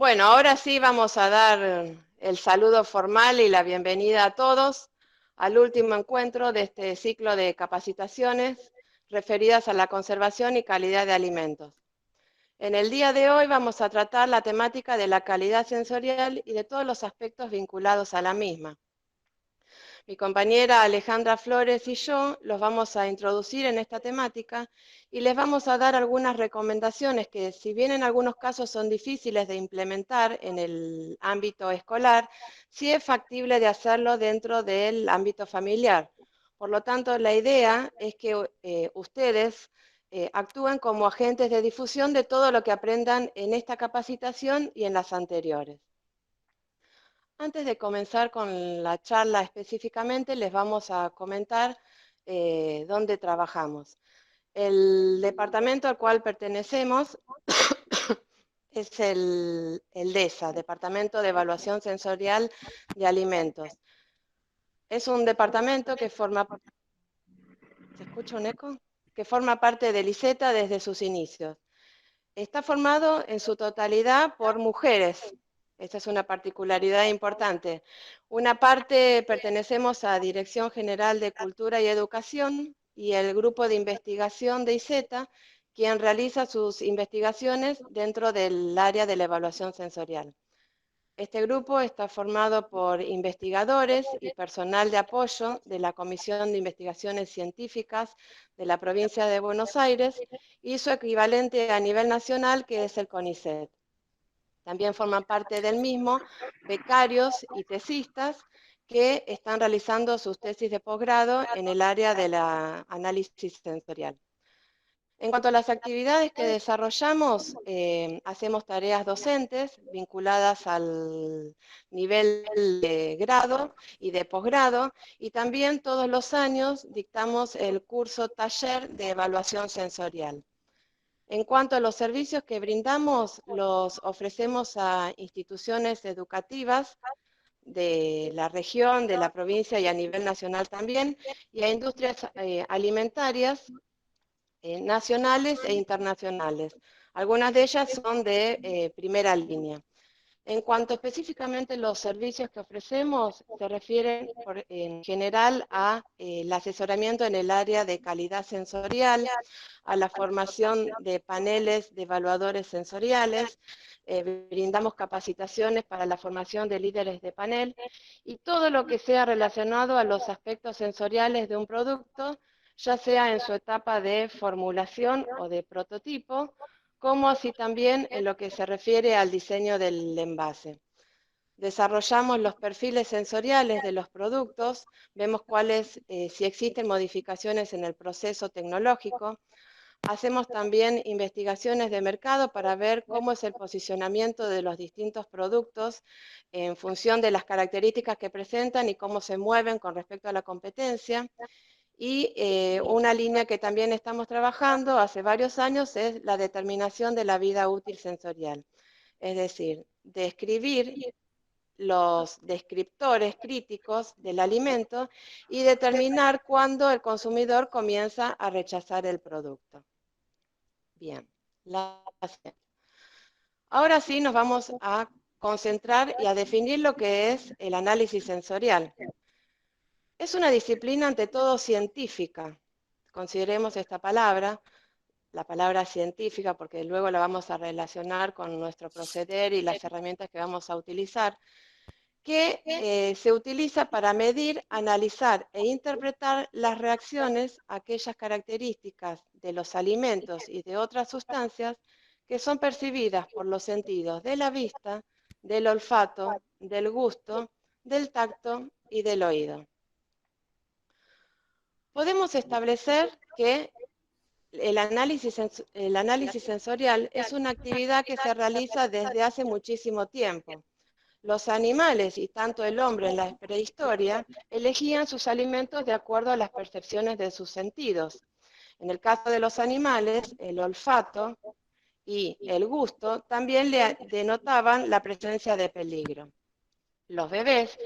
Bueno, ahora sí vamos a dar el saludo formal y la bienvenida a todos al último encuentro de este ciclo de capacitaciones referidas a la conservación y calidad de alimentos. En el día de hoy vamos a tratar la temática de la calidad sensorial y de todos los aspectos vinculados a la misma. Mi compañera Alejandra Flores y yo los vamos a introducir en esta temática y les vamos a dar algunas recomendaciones que, si bien en algunos casos son difíciles de implementar en el ámbito escolar, sí es factible de hacerlo dentro del ámbito familiar. Por lo tanto, la idea es que ustedes actúen como agentes de difusión de todo lo que aprendan en esta capacitación y en las anteriores. Antes de comenzar con la charla específicamente, les vamos a comentar dónde trabajamos. El departamento al cual pertenecemos es el DESA, Departamento de Evaluación Sensorial de Alimentos. Es un departamento que forma... ¿Se escucha un eco? Que forma parte del ISETA desde sus inicios. Está formado en su totalidad por mujeres. Esta es una particularidad importante. Una parte pertenecemos a Dirección General de Cultura y Educación y el grupo de investigación de ISETA, quien realiza sus investigaciones dentro del área de la evaluación sensorial. Este grupo está formado por investigadores y personal de apoyo de la Comisión de Investigaciones Científicas de la provincia de Buenos Aires y su equivalente a nivel nacional, que es el CONICET. También forman parte del mismo becarios y tesistas que están realizando sus tesis de posgrado en el área del análisis sensorial. En cuanto a las actividades que desarrollamos, hacemos tareas docentes vinculadas al nivel de grado y de posgrado, y también todos los años dictamos el curso taller de evaluación sensorial. En cuanto a los servicios que brindamos, los ofrecemos a instituciones educativas de la región, de la provincia y a nivel nacional también, y a industrias alimentarias nacionales e internacionales. Algunas de ellas son de primera línea. En cuanto específicamente a los servicios que ofrecemos, se refieren en general a el asesoramiento en el área de calidad sensorial, a la formación de paneles de evaluadores sensoriales, brindamos capacitaciones para la formación de líderes de panel y todo lo que sea relacionado a los aspectos sensoriales de un producto, ya sea en su etapa de formulación o de prototipo, como así también en lo que se refiere al diseño del envase. Desarrollamos los perfiles sensoriales de los productos, vemos cuáles, si existen modificaciones en el proceso tecnológico. Hacemos también investigaciones de mercado para ver cómo es el posicionamiento de los distintos productos en función de las características que presentan y cómo se mueven con respecto a la competencia. Y una línea que también estamos trabajando hace varios años es la determinación de la vida útil sensorial. Es decir, describir los descriptores críticos del alimento y determinar cuándo el consumidor comienza a rechazar el producto. Bien, ahora sí nos vamos a concentrar y a definir lo que es el análisis sensorial. Es una disciplina ante todo científica. Consideremos esta palabra, la palabra científica, porque luego la vamos a relacionar con nuestro proceder y las herramientas que vamos a utilizar, que se utiliza para medir, analizar e interpretar las reacciones a aquellas características de los alimentos y de otras sustancias que son percibidas por los sentidos de la vista, del olfato, del gusto, del tacto y del oído. Podemos establecer que el análisis sensorial es una actividad que se realiza desde hace muchísimo tiempo. Los animales, y tanto el hombre en la prehistoria, elegían sus alimentos de acuerdo a las percepciones de sus sentidos. En el caso de los animales, el olfato y el gusto también le denotaban la presencia de peligro. Los bebés,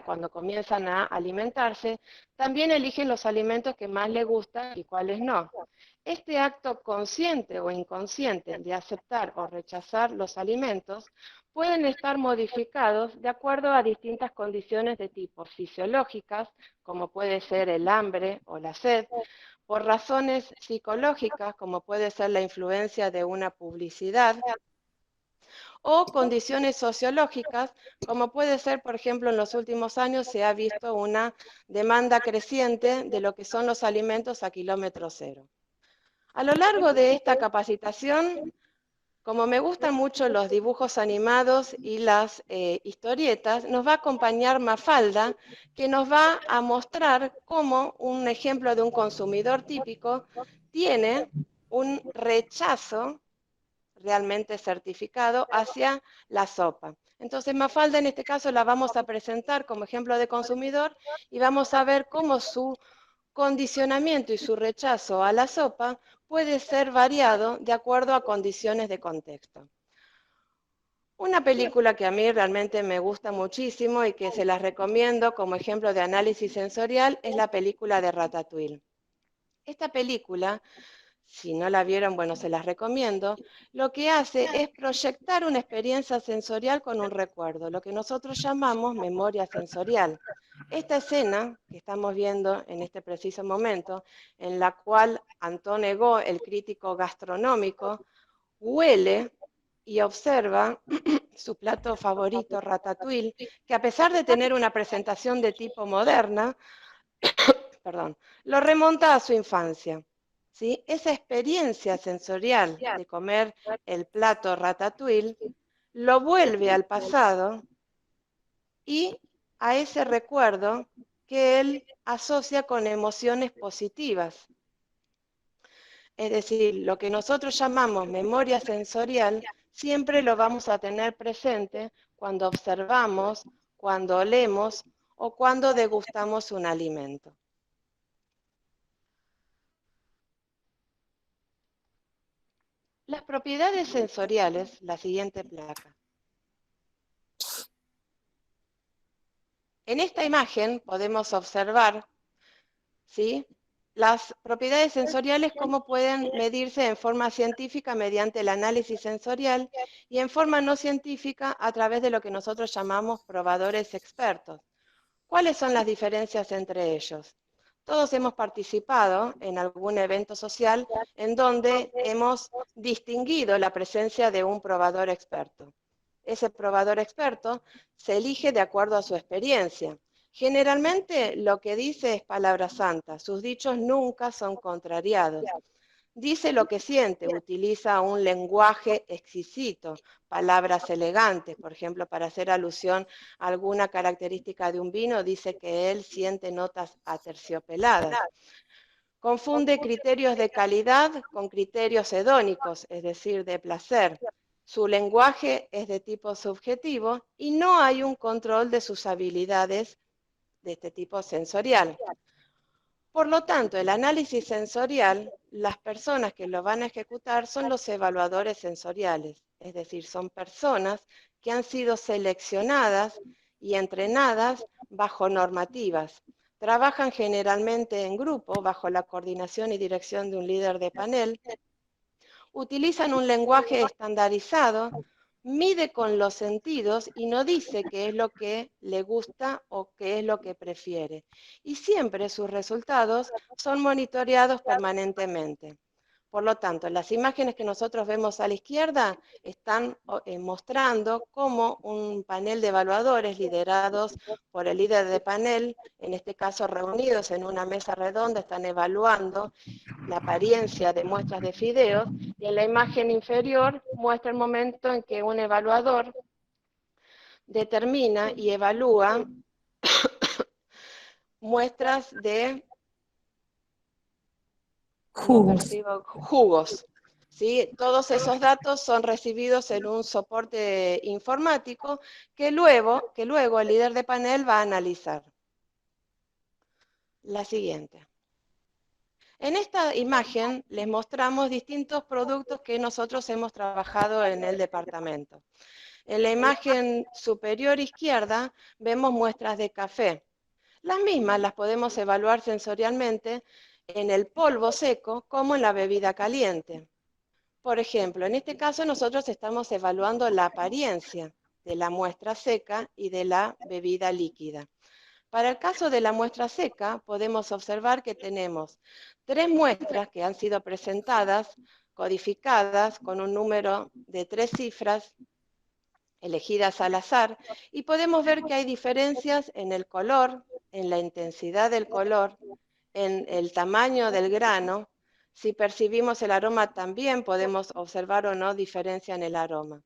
cuando comienzan a alimentarse, también eligen los alimentos que más les gustan y cuáles no. Este acto consciente o inconsciente de aceptar o rechazar los alimentos pueden estar modificados de acuerdo a distintas condiciones de tipo fisiológicas, como puede ser el hambre o la sed, por razones psicológicas, como puede ser la influencia de una publicidad, o condiciones sociológicas, como puede ser, por ejemplo, en los últimos años se ha visto una demanda creciente de lo que son los alimentos a kilómetro cero. A lo largo de esta capacitación, como me gustan mucho los dibujos animados y las historietas, nos va a acompañar Mafalda, que nos va a mostrar cómo un ejemplo de un consumidor típico tiene un rechazo realmente certificado hacia la sopa. Entonces, Mafalda en este caso la vamos a presentar como ejemplo de consumidor y vamos a ver cómo su condicionamiento y su rechazo a la sopa puede ser variado de acuerdo a condiciones de contexto. Una película que a mí realmente me gusta muchísimo y que se las recomiendo como ejemplo de análisis sensorial es la película de Ratatouille. Esta película, si no la vieron, bueno, se las recomiendo, lo que hace es proyectar una experiencia sensorial con un recuerdo, lo que nosotros llamamos memoria sensorial. Esta escena que estamos viendo en este preciso momento, en la cual Anton Ego, el crítico gastronómico, huele y observa su plato favorito, ratatouille, que a pesar de tener una presentación de tipo moderna, lo remonta a su infancia. ¿Sí? Esa experiencia sensorial de comer el plato ratatouille lo vuelve al pasado y a ese recuerdo que él asocia con emociones positivas. Es decir, lo que nosotros llamamos memoria sensorial siempre lo vamos a tener presente cuando observamos, cuando olemos o cuando degustamos un alimento. Las propiedades sensoriales, la siguiente placa. En esta imagen podemos observar, ¿sí?, las propiedades sensoriales, cómo pueden medirse en forma científica mediante el análisis sensorial y en forma no científica a través de lo que nosotros llamamos probadores expertos. ¿Cuáles son las diferencias entre ellos? Todos hemos participado en algún evento social en donde hemos distinguido la presencia de un probador experto. Ese probador experto se elige de acuerdo a su experiencia. Generalmente lo que dice es palabra santa, sus dichos nunca son contrariados. Dice lo que siente, utiliza un lenguaje exquisito, palabras elegantes, por ejemplo, para hacer alusión a alguna característica de un vino, dice que él siente notas aterciopeladas. Confunde criterios de calidad con criterios hedónicos, es decir, de placer. Su lenguaje es de tipo subjetivo y no hay un control de sus habilidades de este tipo sensorial. Por lo tanto, el análisis sensorial, las personas que lo van a ejecutar son los evaluadores sensoriales, es decir, son personas que han sido seleccionadas y entrenadas bajo normativas. Trabajan generalmente en grupo, bajo la coordinación y dirección de un líder de panel, utilizan un lenguaje estandarizado, mide con los sentidos y no dice qué es lo que le gusta o qué es lo que prefiere. Y siempre sus resultados son monitoreados permanentemente. Por lo tanto, las imágenes que nosotros vemos a la izquierda están mostrando cómo un panel de evaluadores liderados por el líder de panel, en este caso reunidos en una mesa redonda, están evaluando la apariencia de muestras de fideos, y en la imagen inferior muestra el momento en que un evaluador determina y evalúa muestras de jugos. ¿Sí? Todos esos datos son recibidos en un soporte informático que luego el líder de panel va a analizar. La siguiente. En esta imagen les mostramos distintos productos que nosotros hemos trabajado en el departamento. En la imagen superior izquierda vemos muestras de café. Las mismas las podemos evaluar sensorialmente en el polvo seco como en la bebida caliente. Por ejemplo, en este caso nosotros estamos evaluando la apariencia de la muestra seca y de la bebida líquida. Para el caso de la muestra seca, podemos observar que tenemos 3 muestras que han sido presentadas, codificadas con un número de 3 cifras elegidas al azar, y podemos ver que hay diferencias en el color, en la intensidad del color, en el tamaño del grano. Si percibimos el aroma también podemos observar o no diferencia en el aroma.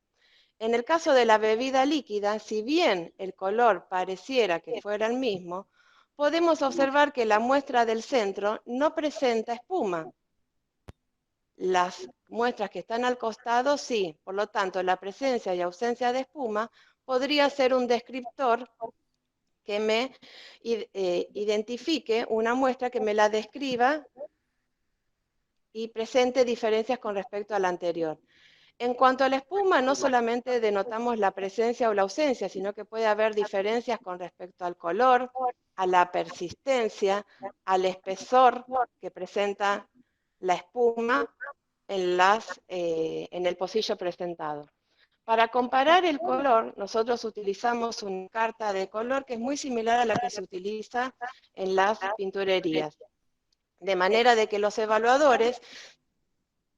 En el caso de la bebida líquida, si bien el color pareciera que fuera el mismo, podemos observar que la muestra del centro no presenta espuma. Las muestras que están al costado sí, por lo tanto la presencia y ausencia de espuma podría ser un descriptor que me identifique una muestra, que me la describa y presente diferencias con respecto a la anterior. En cuanto a la espuma, no solamente denotamos la presencia o la ausencia, sino que puede haber diferencias con respecto al color, a la persistencia, al espesor que presenta la espuma en el pocillo presentado. Para comparar el color, nosotros utilizamos una carta de color que es muy similar a la que se utiliza en las pinturerías, de manera de que los evaluadores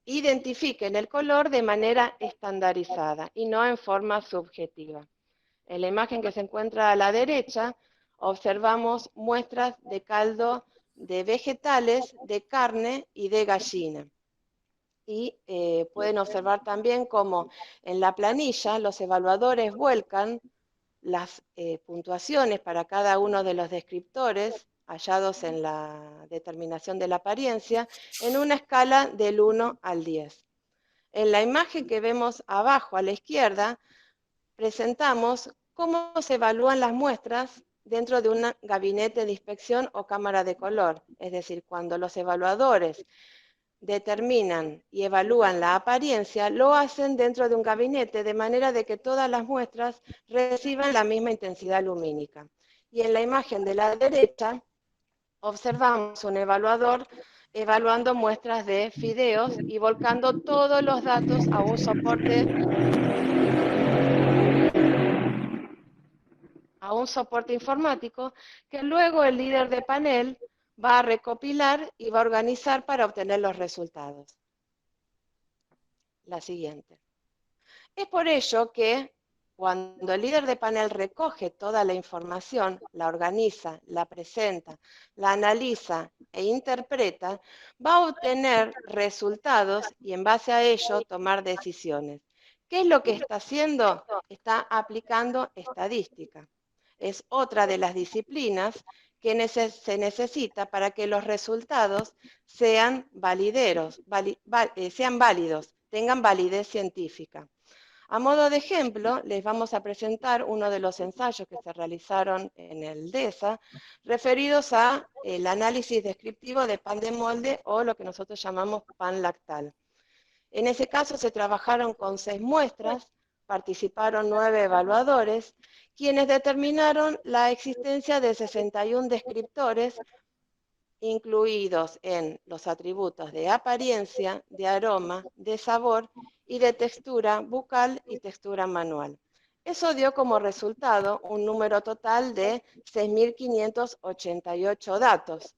identifiquen el color de manera estandarizada y no en forma subjetiva. En la imagen que se encuentra a la derecha, observamos muestras de caldo de vegetales, de carne y de gallina. Y pueden observar también cómo en la planilla los evaluadores vuelcan las puntuaciones para cada uno de los descriptores hallados en la determinación de la apariencia en una escala del 1 al 10. En la imagen que vemos abajo a la izquierda, presentamos cómo se evalúan las muestras dentro de un gabinete de inspección o cámara de color. Es decir, cuando los evaluadores determinan y evalúan la apariencia, lo hacen dentro de un gabinete, de manera de que todas las muestras reciban la misma intensidad lumínica. Y en la imagen de la derecha observamos un evaluador evaluando muestras de fideos y volcando todos los datos a un soporte informático que luego el líder de panel va a recopilar y va a organizar para obtener los resultados. La siguiente. Es por ello que cuando el líder de panel recoge toda la información, la organiza, la presenta, la analiza e interpreta, va a obtener resultados y en base a ello tomar decisiones. ¿Qué es lo que está haciendo? Está aplicando estadística. Es otra de las disciplinas que se necesita para que los resultados sean válidos, tengan validez científica. A modo de ejemplo, les vamos a presentar uno de los ensayos que se realizaron en el DESA, referidos al análisis descriptivo de pan de molde o lo que nosotros llamamos pan lactal. En ese caso se trabajaron con 6 muestras, participaron 9 evaluadores, quienes determinaron la existencia de 61 descriptores, incluidos en los atributos de apariencia, de aroma, de sabor y de textura bucal y textura manual. Eso dio como resultado un número total de 6.588 datos.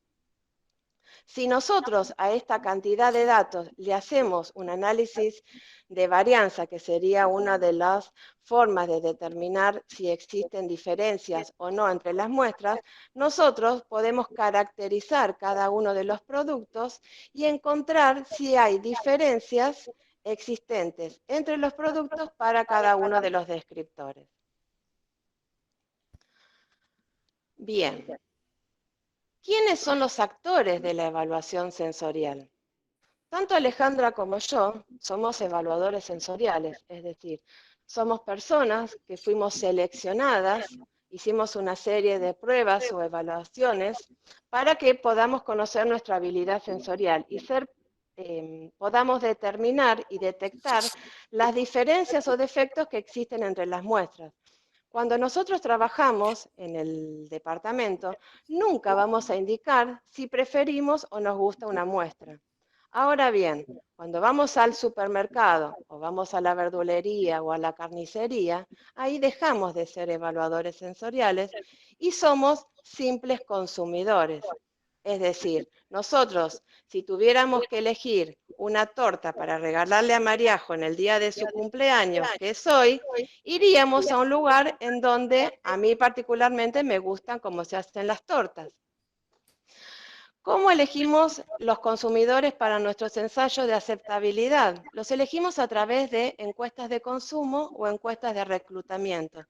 Si nosotros a esta cantidad de datos le hacemos un análisis de varianza, que sería una de las formas de determinar si existen diferencias o no entre las muestras, nosotros podemos caracterizar cada uno de los productos y encontrar si hay diferencias existentes entre los productos para cada uno de los descriptores. Bien. ¿Quiénes son los actores de la evaluación sensorial? Tanto Alejandra como yo somos evaluadores sensoriales, es decir, somos personas que fuimos seleccionadas, hicimos una serie de pruebas o evaluaciones para que podamos conocer nuestra habilidad sensorial y ser podamos determinar y detectar las diferencias o defectos que existen entre las muestras. Cuando nosotros trabajamos en el departamento, nunca vamos a indicar si preferimos o nos gusta una muestra. Ahora bien, cuando vamos al supermercado o vamos a la verdulería o a la carnicería, ahí dejamos de ser evaluadores sensoriales y somos simples consumidores. Es decir, nosotros, si tuviéramos que elegir una torta para regalarle a Mariajo en el día de su cumpleaños, que es hoy, iríamos a un lugar en donde a mí particularmente me gustan cómo se hacen las tortas. ¿Cómo elegimos los consumidores para nuestros ensayos de aceptabilidad? Los elegimos a través de encuestas de consumo o encuestas de reclutamiento.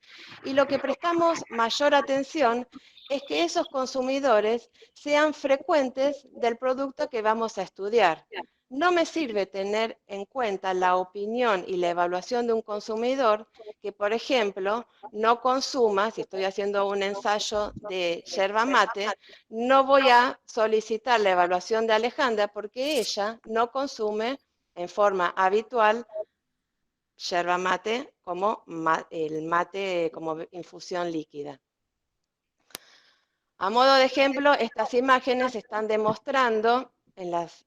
Y lo que prestamos mayor atención es que esos consumidores sean frecuentes del producto que vamos a estudiar. No me sirve tener en cuenta la opinión y la evaluación de un consumidor que, por ejemplo, no consuma, si estoy haciendo un ensayo de yerba mate, no voy a solicitar la evaluación de Alejandra porque ella no consume en forma habitual yerba mate como el mate como infusión líquida. A modo de ejemplo, estas imágenes están demostrando, en las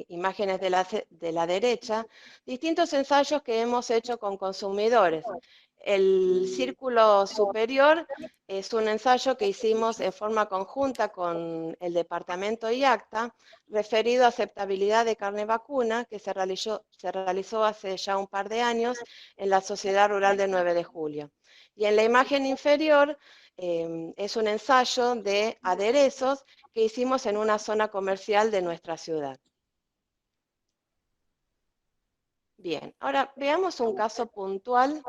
imágenes de la derecha, distintos ensayos que hemos hecho con consumidores. El círculo superior es un ensayo que hicimos en forma conjunta con el departamento IACTA, referido a aceptabilidad de carne vacuna, que se realizó hace ya un par de años en la Sociedad Rural del 9 de Julio. Y en la imagen inferior es un ensayo de aderezos que hicimos en una zona comercial de nuestra ciudad. Bien, ahora veamos un caso puntual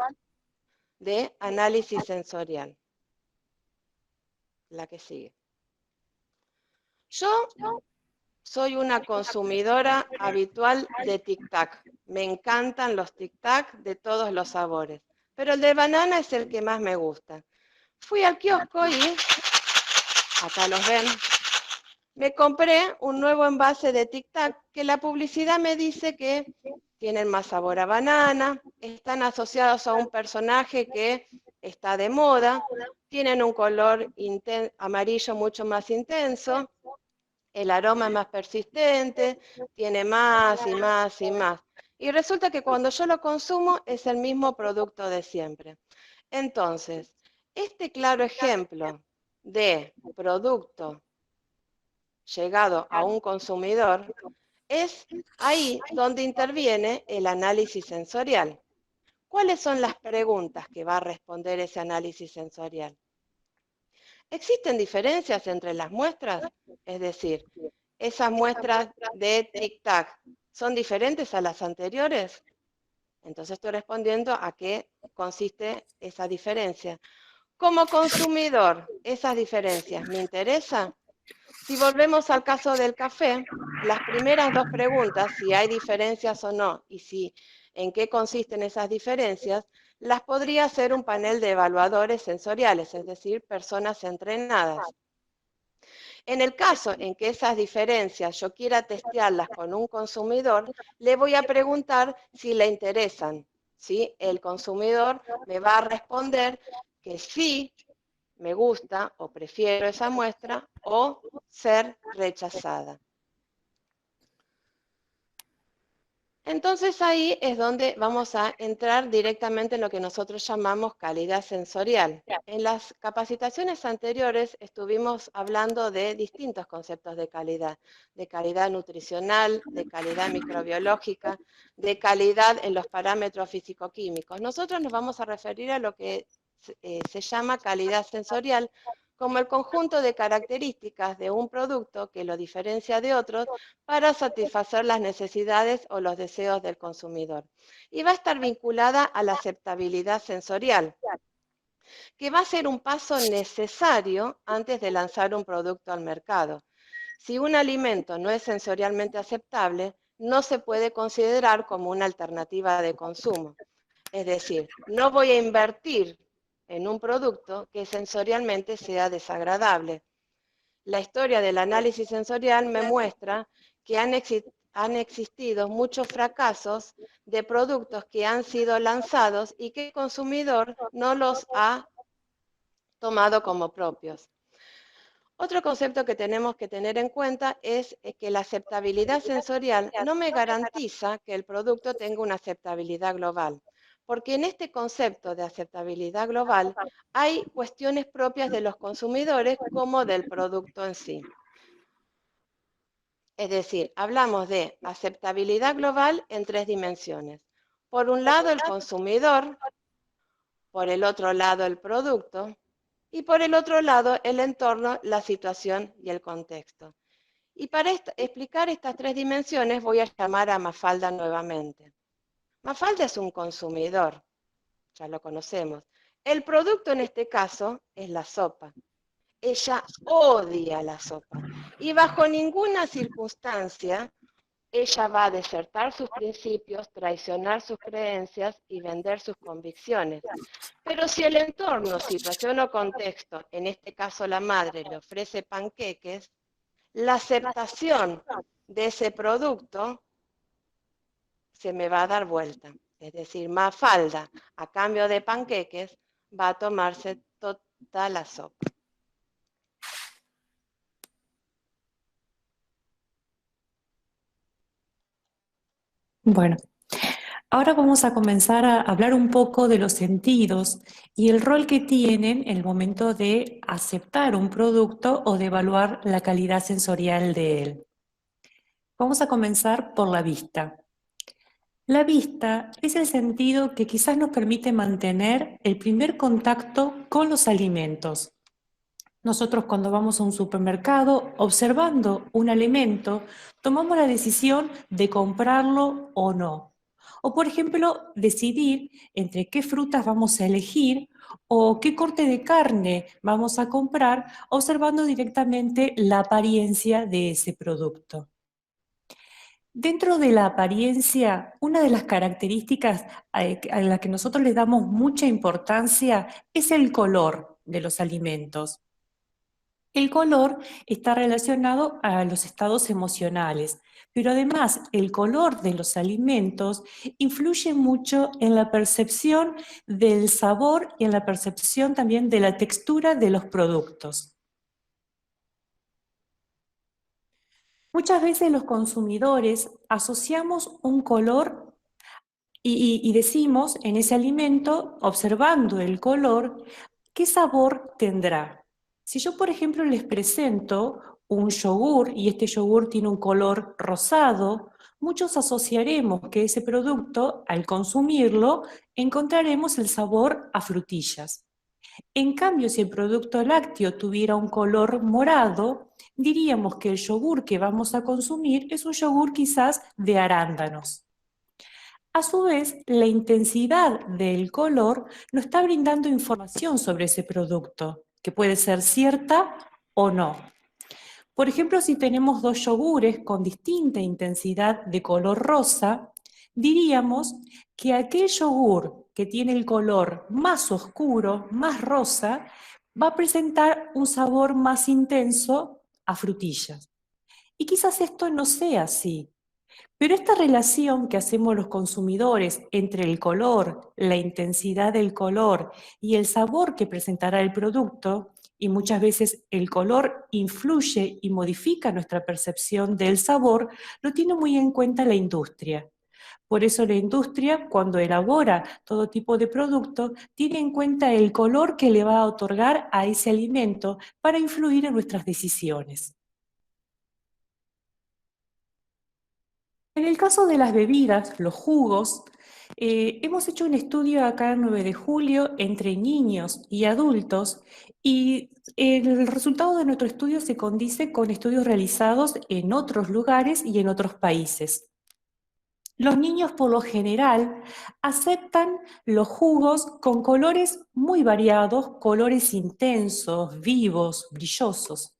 de análisis sensorial. La que sigue. Yo soy una consumidora habitual de tic-tac. Me encantan los tic-tac de todos los sabores, pero el de banana es el que más me gusta. Fui al kiosco y, acá los ven, me compré un nuevo envase de tic-tac que la publicidad me dice que tienen más sabor a banana, están asociados a un personaje que está de moda, tienen un color amarillo mucho más intenso, el aroma es más persistente, tiene más y más y más. Y resulta que cuando yo lo consumo es el mismo producto de siempre. Entonces, este claro ejemplo de producto llegado a un consumidor, es ahí donde interviene el análisis sensorial. ¿Cuáles son las preguntas que va a responder ese análisis sensorial? ¿Existen diferencias entre las muestras? Es decir, ¿esas muestras de tic-tac son diferentes a las anteriores? Entonces estoy respondiendo a qué consiste esa diferencia. Como consumidor, ¿esas diferencias me interesan? Si volvemos al caso del café, las primeras dos preguntas, si hay diferencias o no, y en qué consisten esas diferencias, las podría hacer un panel de evaluadores sensoriales, es decir, personas entrenadas. En el caso en que esas diferencias yo quiera testearlas con un consumidor, le voy a preguntar si le interesan. ¿Sí? El consumidor me va a responder que sí, me gusta o prefiero esa muestra o ser rechazada. Entonces ahí es donde vamos a entrar directamente en lo que nosotros llamamos calidad sensorial. En las capacitaciones anteriores estuvimos hablando de distintos conceptos de calidad nutricional, de calidad microbiológica, de calidad en los parámetros físico-químicos. Nosotros nos vamos a referir a lo que se llama calidad sensorial, como el conjunto de características de un producto que lo diferencia de otros para satisfacer las necesidades o los deseos del consumidor. Y va a estar vinculada a la aceptabilidad sensorial, que va a ser un paso necesario antes de lanzar un producto al mercado. Si un alimento no es sensorialmente aceptable, no se puede considerar como una alternativa de consumo. Es decir, no voy a invertir en un producto que sensorialmente sea desagradable. La historia del análisis sensorial me muestra que han han existido muchos fracasos de productos que han sido lanzados y que el consumidor no los ha tomado como propios. Otro concepto que tenemos que tener en cuenta es que la aceptabilidad sensorial no me garantiza que el producto tenga una aceptabilidad global, porque en este concepto de aceptabilidad global hay cuestiones propias de los consumidores como del producto en sí. Es decir, hablamos de aceptabilidad global en tres dimensiones. Por un lado, el consumidor, por el otro lado, el producto, y por el otro lado, el entorno, la situación y el contexto. Y para explicar estas tres dimensiones voy a llamar a Mafalda nuevamente. Mafalda es un consumidor, ya lo conocemos. El producto en este caso es la sopa. Ella odia la sopa y bajo ninguna circunstancia ella va a desertar sus principios, traicionar sus creencias y vender sus convicciones. Pero si el entorno, situación o contexto, en este caso la madre, le ofrece panqueques, la aceptación de ese producto se me va a dar vuelta. Es decir, Mafalda, a cambio de panqueques, va a tomarse toda la sopa. Bueno, ahora vamos a comenzar a hablar un poco de los sentidos y el rol que tienen en el momento de aceptar un producto o de evaluar la calidad sensorial de él. Vamos a comenzar por la vista. La vista es el sentido que quizás nos permite mantener el primer contacto con los alimentos. Nosotros cuando vamos a un supermercado, observando un alimento, tomamos la decisión de comprarlo o no. O por ejemplo, decidir entre qué frutas vamos a elegir o qué corte de carne vamos a comprar, observando directamente la apariencia de ese producto. Dentro de la apariencia, una de las características a la que nosotros le damos mucha importancia es el color de los alimentos. El color está relacionado a los estados emocionales, pero además el color de los alimentos influye mucho en la percepción del sabor y en la percepción también de la textura de los productos. Muchas veces los consumidores asociamos un color y decimos en ese alimento, observando el color, ¿qué sabor tendrá? Si yo, por ejemplo, les presento un yogur y este yogur tiene un color rosado, muchos asociaremos que ese producto, al consumirlo, encontraremos el sabor a frutillas. En cambio, si el producto lácteo tuviera un color morado, diríamos que el yogur que vamos a consumir es un yogur quizás de arándanos. A su vez, la intensidad del color nos está brindando información sobre ese producto, que puede ser cierta o no. Por ejemplo, si tenemos dos yogures con distinta intensidad de color rosa, diríamos que aquel yogur que tiene el color más oscuro, más rosa, va a presentar un sabor más intenso a frutillas. Y quizás esto no sea así. Pero esta relación que hacemos los consumidores entre el color, la intensidad del color y el sabor que presentará el producto, y muchas veces el color influye y modifica nuestra percepción del sabor, lo tiene muy en cuenta la industria. Por eso la industria, cuando elabora todo tipo de producto, tiene en cuenta el color que le va a otorgar a ese alimento para influir en nuestras decisiones. En el caso de las bebidas, los jugos, hemos hecho un estudio acá el 9 de julio entre niños y adultos y el resultado de nuestro estudio se condice con estudios realizados en otros lugares y en otros países. Los niños por lo general aceptan los jugos con colores muy variados, colores intensos, vivos, brillosos.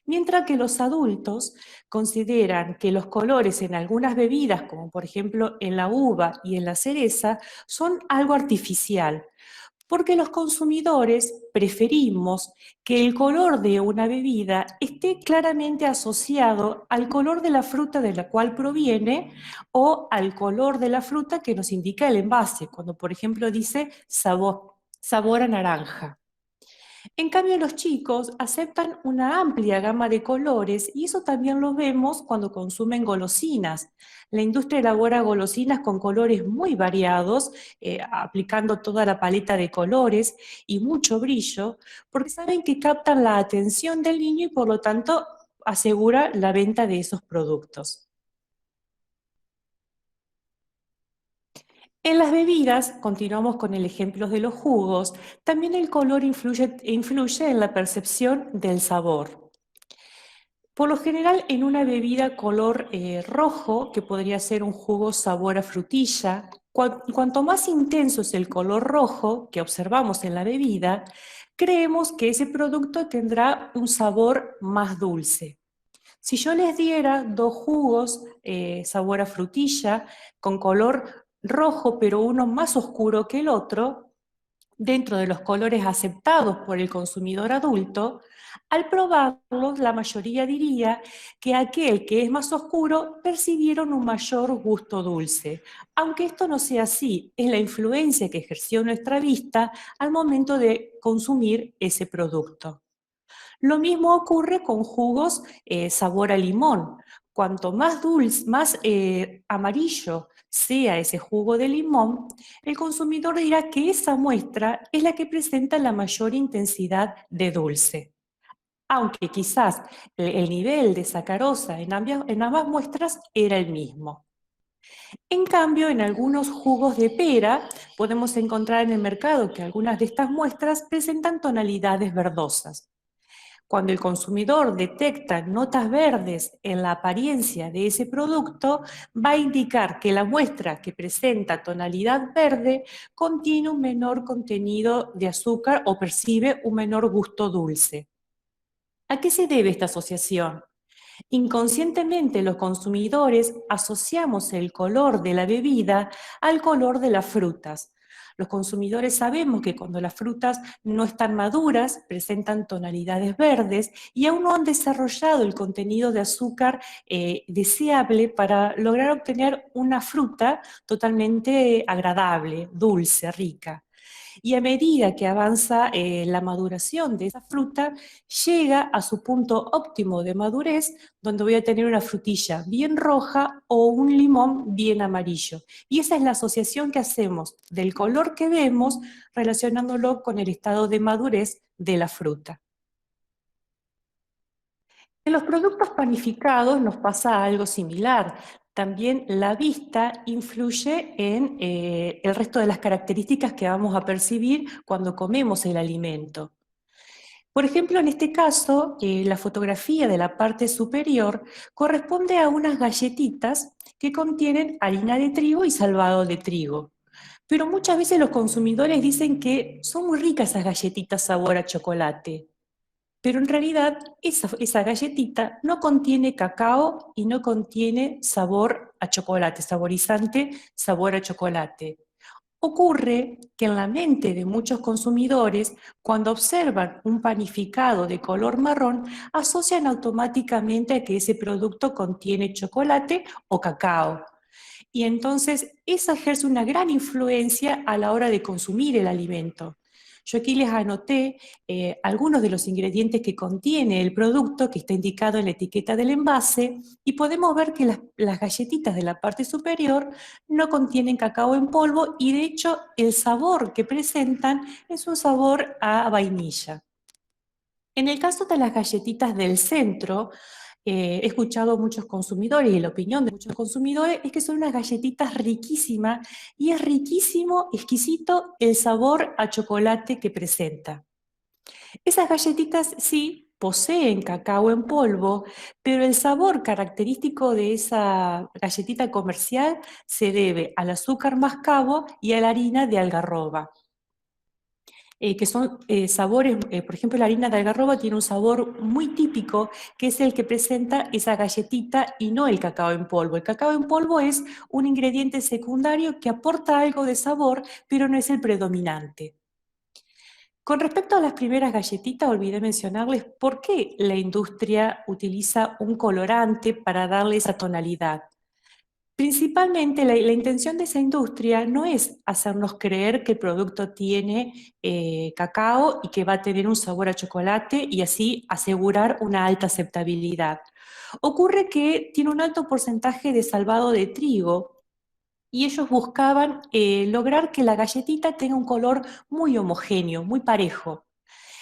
Mientras que los adultos consideran que los colores en algunas bebidas, como por ejemplo en la uva y en la cereza, son algo artificial, Porque los consumidores preferimos que el color de una bebida esté claramente asociado al color de la fruta de la cual proviene o al color de la fruta que nos indica el envase, cuando por ejemplo dice sabor a naranja. En cambio, los chicos aceptan una amplia gama de colores y eso también lo vemos cuando consumen golosinas. La industria elabora golosinas con colores muy variados, aplicando toda la paleta de colores y mucho brillo, porque saben que captan la atención del niño y por lo tanto asegura la venta de esos productos. En las bebidas, continuamos con el ejemplo de los jugos, también el color influye en la percepción del sabor. Por lo general, en una bebida color rojo, que podría ser un jugo sabor a frutilla, cuanto más intenso es el color rojo que observamos en la bebida, creemos que ese producto tendrá un sabor más dulce. Si yo les diera dos jugos sabor a frutilla con color rojo, pero uno más oscuro que el otro, dentro de los colores aceptados por el consumidor adulto, al probarlos la mayoría diría que aquel que es más oscuro percibieron un mayor gusto dulce. Aunque esto no sea así, es la influencia que ejerció nuestra vista al momento de consumir ese producto. Lo mismo ocurre con jugos sabor a limón. Cuanto más dulce, más amarillo sea ese jugo de limón, el consumidor dirá que esa muestra es la que presenta la mayor intensidad de dulce. Aunque quizás el nivel de sacarosa en ambas muestras era el mismo. En cambio, en algunos jugos de pera podemos encontrar en el mercado que algunas de estas muestras presentan tonalidades verdosas. Cuando el consumidor detecta notas verdes en la apariencia de ese producto, va a indicar que la muestra que presenta tonalidad verde contiene un menor contenido de azúcar o percibe un menor gusto dulce. ¿A qué se debe esta asociación? Inconscientemente los consumidores asociamos el color de la bebida al color de las frutas. Los consumidores sabemos que cuando las frutas no están maduras, presentan tonalidades verdes y aún no han desarrollado el contenido de azúcar deseable para lograr obtener una fruta totalmente agradable, dulce, rica. Y a medida que avanza la maduración de esa fruta, llega a su punto óptimo de madurez, donde voy a tener una frutilla bien roja o un limón bien amarillo. Y esa es la asociación que hacemos del color que vemos relacionándolo con el estado de madurez de la fruta. En los productos panificados nos pasa algo similar. También la vista influye en el resto de las características que vamos a percibir cuando comemos el alimento. Por ejemplo, en este caso, la fotografía de la parte superior corresponde a unas galletitas que contienen harina de trigo y salvado de trigo. Pero muchas veces los consumidores dicen que son muy ricas esas galletitas sabor a chocolate. Pero en realidad esa galletita no contiene cacao y no contiene sabor a chocolate, saborizante, sabor a chocolate. Ocurre que en la mente de muchos consumidores, cuando observan un panificado de color marrón, asocian automáticamente a que ese producto contiene chocolate o cacao. Y entonces eso ejerce una gran influencia a la hora de consumir el alimento. Yo aquí les anoté algunos de los ingredientes que contiene el producto que está indicado en la etiqueta del envase y podemos ver que las galletitas de la parte superior no contienen cacao en polvo y de hecho el sabor que presentan es un sabor a vainilla. En el caso de las galletitas del centro, he escuchado a muchos consumidores y la opinión de muchos consumidores es que son unas galletitas riquísimas y es riquísimo, exquisito el sabor a chocolate que presenta. Esas galletitas sí poseen cacao en polvo, pero el sabor característico de esa galletita comercial se debe al azúcar mascabo y a la harina de algarroba. Que son sabores, por ejemplo, la harina de algarroba tiene un sabor muy típico, que es el que presenta esa galletita y no el cacao en polvo. El cacao en polvo es un ingrediente secundario que aporta algo de sabor, pero no es el predominante. Con respecto a las primeras galletitas, olvidé mencionarles por qué la industria utiliza un colorante para darle esa tonalidad. Principalmente la intención de esa industria no es hacernos creer que el producto tiene cacao y que va a tener un sabor a chocolate y así asegurar una alta aceptabilidad. Ocurre que tiene un alto porcentaje de salvado de trigo y ellos buscaban lograr que la galletita tenga un color muy homogéneo, muy parejo.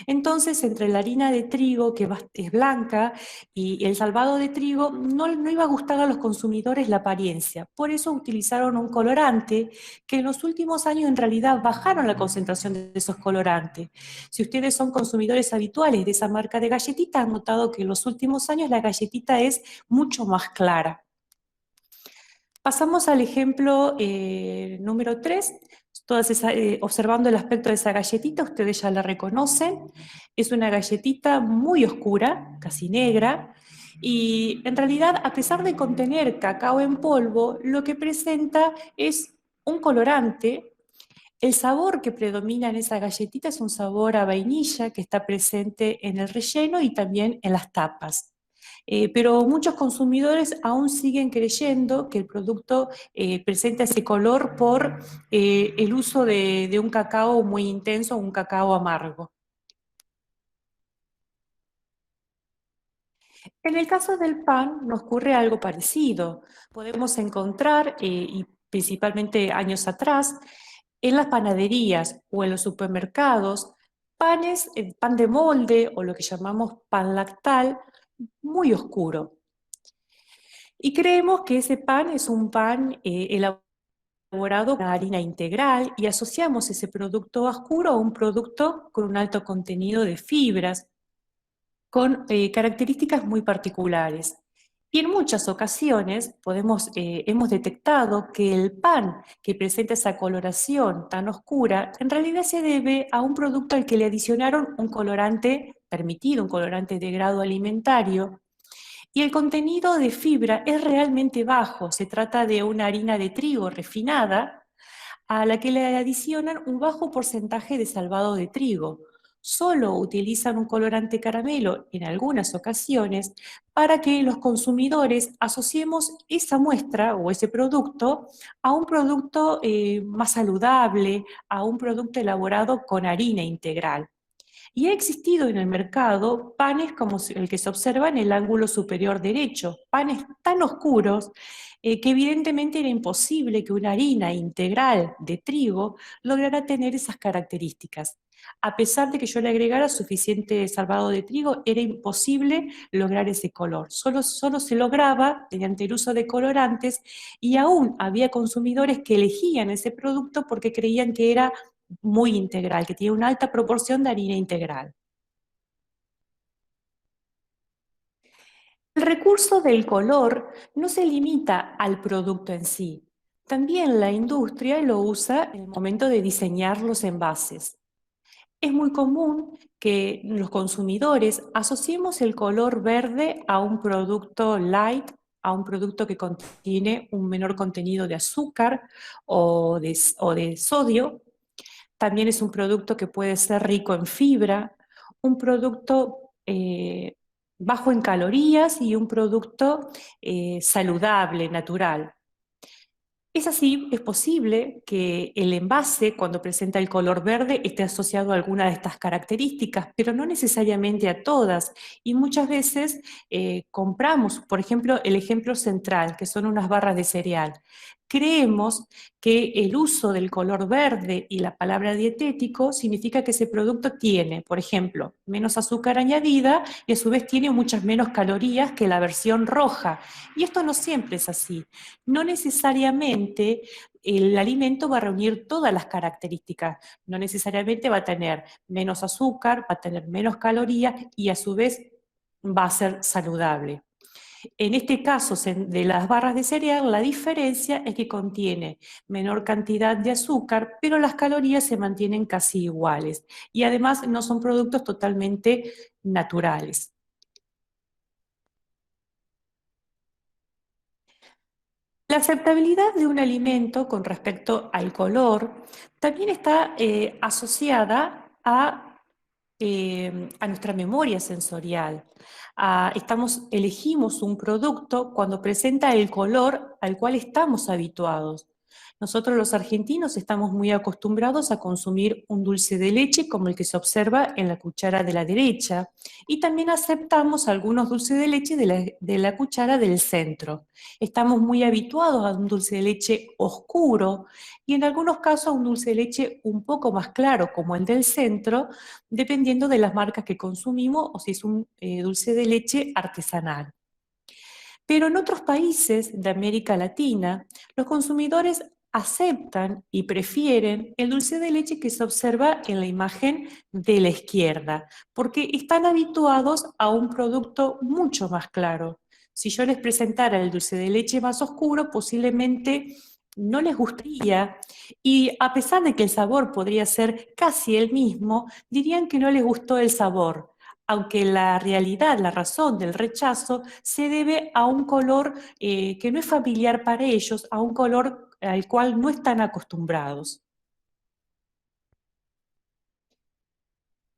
Entonces, entre la harina de trigo, que es blanca, y el salvado de trigo, no iba a gustar a los consumidores la apariencia. Por eso utilizaron un colorante que en los últimos años en realidad bajaron la concentración de esos colorantes. Si ustedes son consumidores habituales de esa marca de galletitas, han notado que en los últimos años la galletita es mucho más clara. Pasamos al ejemplo número 3. Observando el aspecto de esa galletita, ustedes ya la reconocen. Es una galletita muy oscura, casi negra, y en realidad, a pesar de contener cacao en polvo, lo que presenta es un colorante. El sabor que predomina en esa galletita es un sabor a vainilla que está presente en el relleno y también en las tapas. Pero muchos consumidores aún siguen creyendo que el producto presenta ese color por el uso de un cacao muy intenso, un cacao amargo. En el caso del pan nos ocurre algo parecido. Podemos encontrar, y principalmente años atrás, en las panaderías o en los supermercados, panes, pan de molde o lo que llamamos pan lactal, muy oscuro. Y creemos que ese pan es un pan elaborado con harina integral y asociamos ese producto oscuro a un producto con un alto contenido de fibras, con características muy particulares. Y en muchas ocasiones hemos detectado que el pan que presenta esa coloración tan oscura en realidad se debe a un producto al que le adicionaron un colorante permitido, un colorante de grado alimentario, y el contenido de fibra es realmente bajo. Se trata de una harina de trigo refinada a la que le adicionan un bajo porcentaje de salvado de trigo. Solo utilizan un colorante caramelo en algunas ocasiones para que los consumidores asociemos esa muestra o ese producto a un producto más saludable, a un producto elaborado con harina integral. Y ha existido en el mercado panes como el que se observa en el ángulo superior derecho, panes tan oscuros que evidentemente era imposible que una harina integral de trigo lograra tener esas características. A pesar de que yo le agregara suficiente salvado de trigo, era imposible lograr ese color. Solo se lograba mediante el uso de colorantes y aún había consumidores que elegían ese producto porque creían que era muy integral, que tiene una alta proporción de harina integral. El recurso del color no se limita al producto en sí. También la industria lo usa en el momento de diseñar los envases. Es muy común que los consumidores asociemos el color verde a un producto light, a un producto que contiene un menor contenido de azúcar o de sodio. También es un producto que puede ser rico en fibra, un producto bajo en calorías y un producto saludable, natural. Es así, es posible que el envase, cuando presenta el color verde, esté asociado a alguna de estas características, pero no necesariamente a todas. Y muchas veces compramos, por ejemplo, el ejemplo central, que son unas barras de cereal. Creemos que el uso del color verde y la palabra dietético significa que ese producto tiene, por ejemplo, menos azúcar añadida y a su vez tiene muchas menos calorías que la versión roja. Y esto no siempre es así. No necesariamente el alimento va a reunir todas las características, no necesariamente va a tener menos azúcar, va a tener menos calorías y a su vez va a ser saludable. En este caso de las barras de cereal, la diferencia es que contiene menor cantidad de azúcar, pero las calorías se mantienen casi iguales y además no son productos totalmente naturales. La aceptabilidad de un alimento con respecto al color también está asociada a a nuestra memoria sensorial. Elegimos un producto cuando presenta el color al cual estamos habituados. Nosotros los argentinos estamos muy acostumbrados a consumir un dulce de leche como el que se observa en la cuchara de la derecha, y también aceptamos algunos dulces de leche de la cuchara del centro. Estamos muy habituados a un dulce de leche oscuro y en algunos casos a un dulce de leche un poco más claro como el del centro, dependiendo de las marcas que consumimos o si es un dulce de leche artesanal. Pero en otros países de América Latina, los consumidores aceptan y prefieren el dulce de leche que se observa en la imagen de la izquierda, porque están habituados a un producto mucho más claro. Si yo les presentara el dulce de leche más oscuro, posiblemente no les gustaría, y a pesar de que el sabor podría ser casi el mismo, dirían que no les gustó el sabor, aunque la realidad, la razón del rechazo se debe a un color que no es familiar para ellos, a un color al cual no están acostumbrados.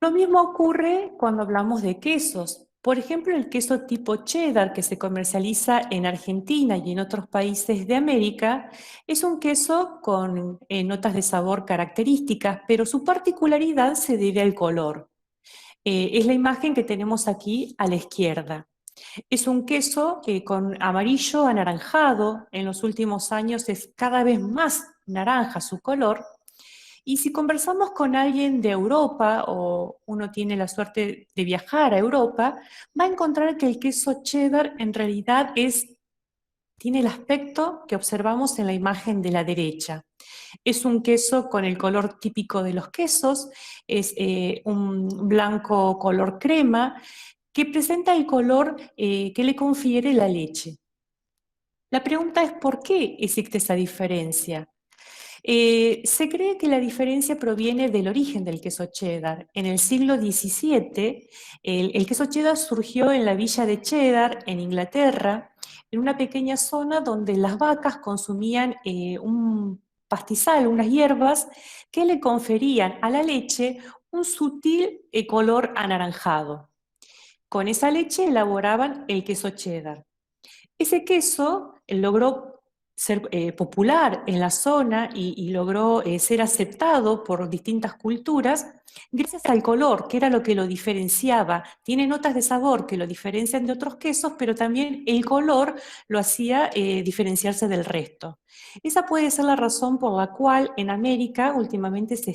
Lo mismo ocurre cuando hablamos de quesos. Por ejemplo, el queso tipo cheddar que se comercializa en Argentina y en otros países de América es un queso con notas de sabor características, pero su particularidad se debe al color. Es la imagen que tenemos aquí a la izquierda. Es un queso con amarillo anaranjado. En los últimos años es cada vez más naranja su color. Y si conversamos con alguien de Europa o uno tiene la suerte de viajar a Europa, va a encontrar que el queso cheddar en realidad tiene el aspecto que observamos en la imagen de la derecha. Es un queso con el color típico de los quesos, es un blanco color crema, que presenta el color que le confiere la leche. La pregunta es ¿por qué existe esa diferencia? Se cree que la diferencia proviene del origen del queso cheddar. En el siglo XVII, el queso cheddar surgió en la villa de Cheddar, en Inglaterra, en una pequeña zona donde las vacas consumían un pastizal, unas hierbas, que le conferían a la leche un sutil color anaranjado. Con esa leche elaboraban el queso cheddar. Ese queso logró ser popular en la zona y logró ser aceptado por distintas culturas gracias al color, que era lo que lo diferenciaba. Tiene notas de sabor que lo diferencian de otros quesos, pero también el color lo hacía diferenciarse del resto. Esa puede ser la razón por la cual en América últimamente se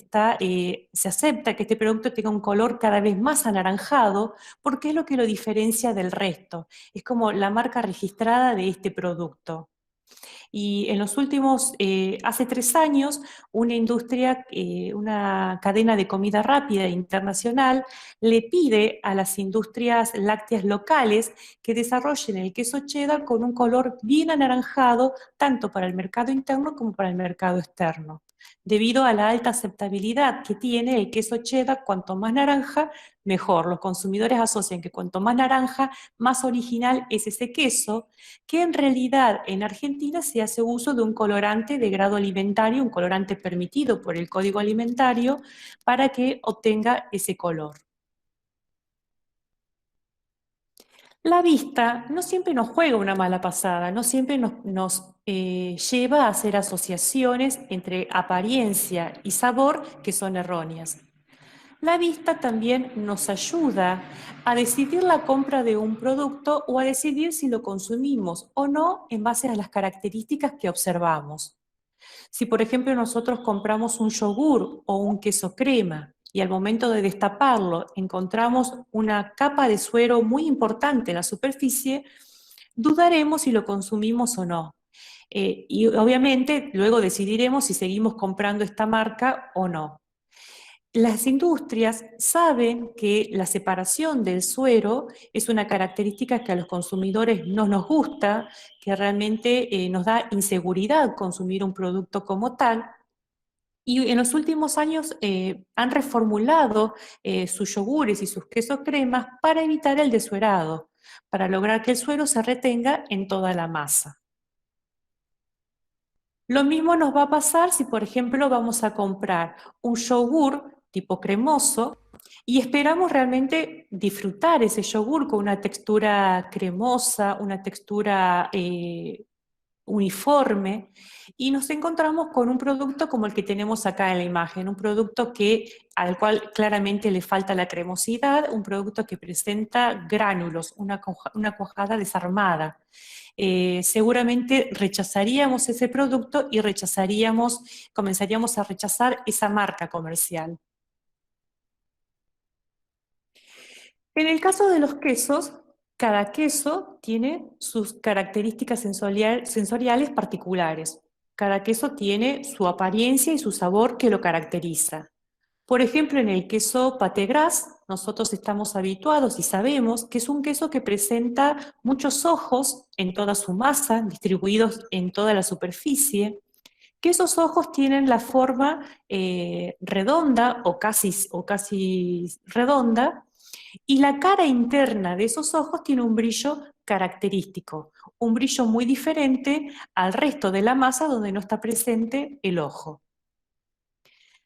acepta que este producto tenga un color cada vez más anaranjado, porque es lo que lo diferencia del resto. Es como la marca registrada de este producto. Y en los últimos, hace 3 años, una industria, una cadena de comida rápida internacional, le pide a las industrias lácteas locales que desarrollen el queso cheddar con un color bien anaranjado, tanto para el mercado interno como para el mercado externo. Debido a la alta aceptabilidad que tiene el queso cheddar, cuanto más naranja, mejor. Los consumidores asocian que cuanto más naranja, más original es ese queso, que en realidad en Argentina se hace uso de un colorante de grado alimentario, un colorante permitido por el Código Alimentario, para que obtenga ese color. La vista no siempre nos juega una mala pasada, no siempre nos lleva a hacer asociaciones entre apariencia y sabor que son erróneas. La vista también nos ayuda a decidir la compra de un producto o a decidir si lo consumimos o no en base a las características que observamos. Si, por ejemplo, nosotros compramos un yogur o un queso crema y al momento de destaparlo encontramos una capa de suero muy importante en la superficie, dudaremos si lo consumimos o no. Y obviamente luego decidiremos si seguimos comprando esta marca o no. Las industrias saben que la separación del suero es una característica que a los consumidores no nos gusta, que realmente nos da inseguridad consumir un producto como tal. Y en los últimos años han reformulado sus yogures y sus quesos cremas para evitar el desuerado, para lograr que el suero se retenga en toda la masa. Lo mismo nos va a pasar si, por ejemplo, vamos a comprar un yogur tipo cremoso Y esperamos realmente disfrutar ese yogur con una textura cremosa, una textura uniforme, y nos encontramos con un producto como el que tenemos acá en la imagen, un producto al cual claramente le falta la cremosidad, un producto que presenta gránulos, una cuajada desarmada. Seguramente rechazaríamos ese producto y comenzaríamos a rechazar esa marca comercial. En el caso de los quesos, cada queso tiene sus características sensoriales particulares. Cada queso tiene su apariencia y su sabor que lo caracteriza. Por ejemplo, en el queso Pâté Gras, nosotros estamos habituados y sabemos que es un queso que presenta muchos ojos en toda su masa, distribuidos en toda la superficie, que esos ojos tienen la forma redonda o casi redonda, y la cara interna de esos ojos tiene un brillo característico, un brillo muy diferente al resto de la masa donde no está presente el ojo.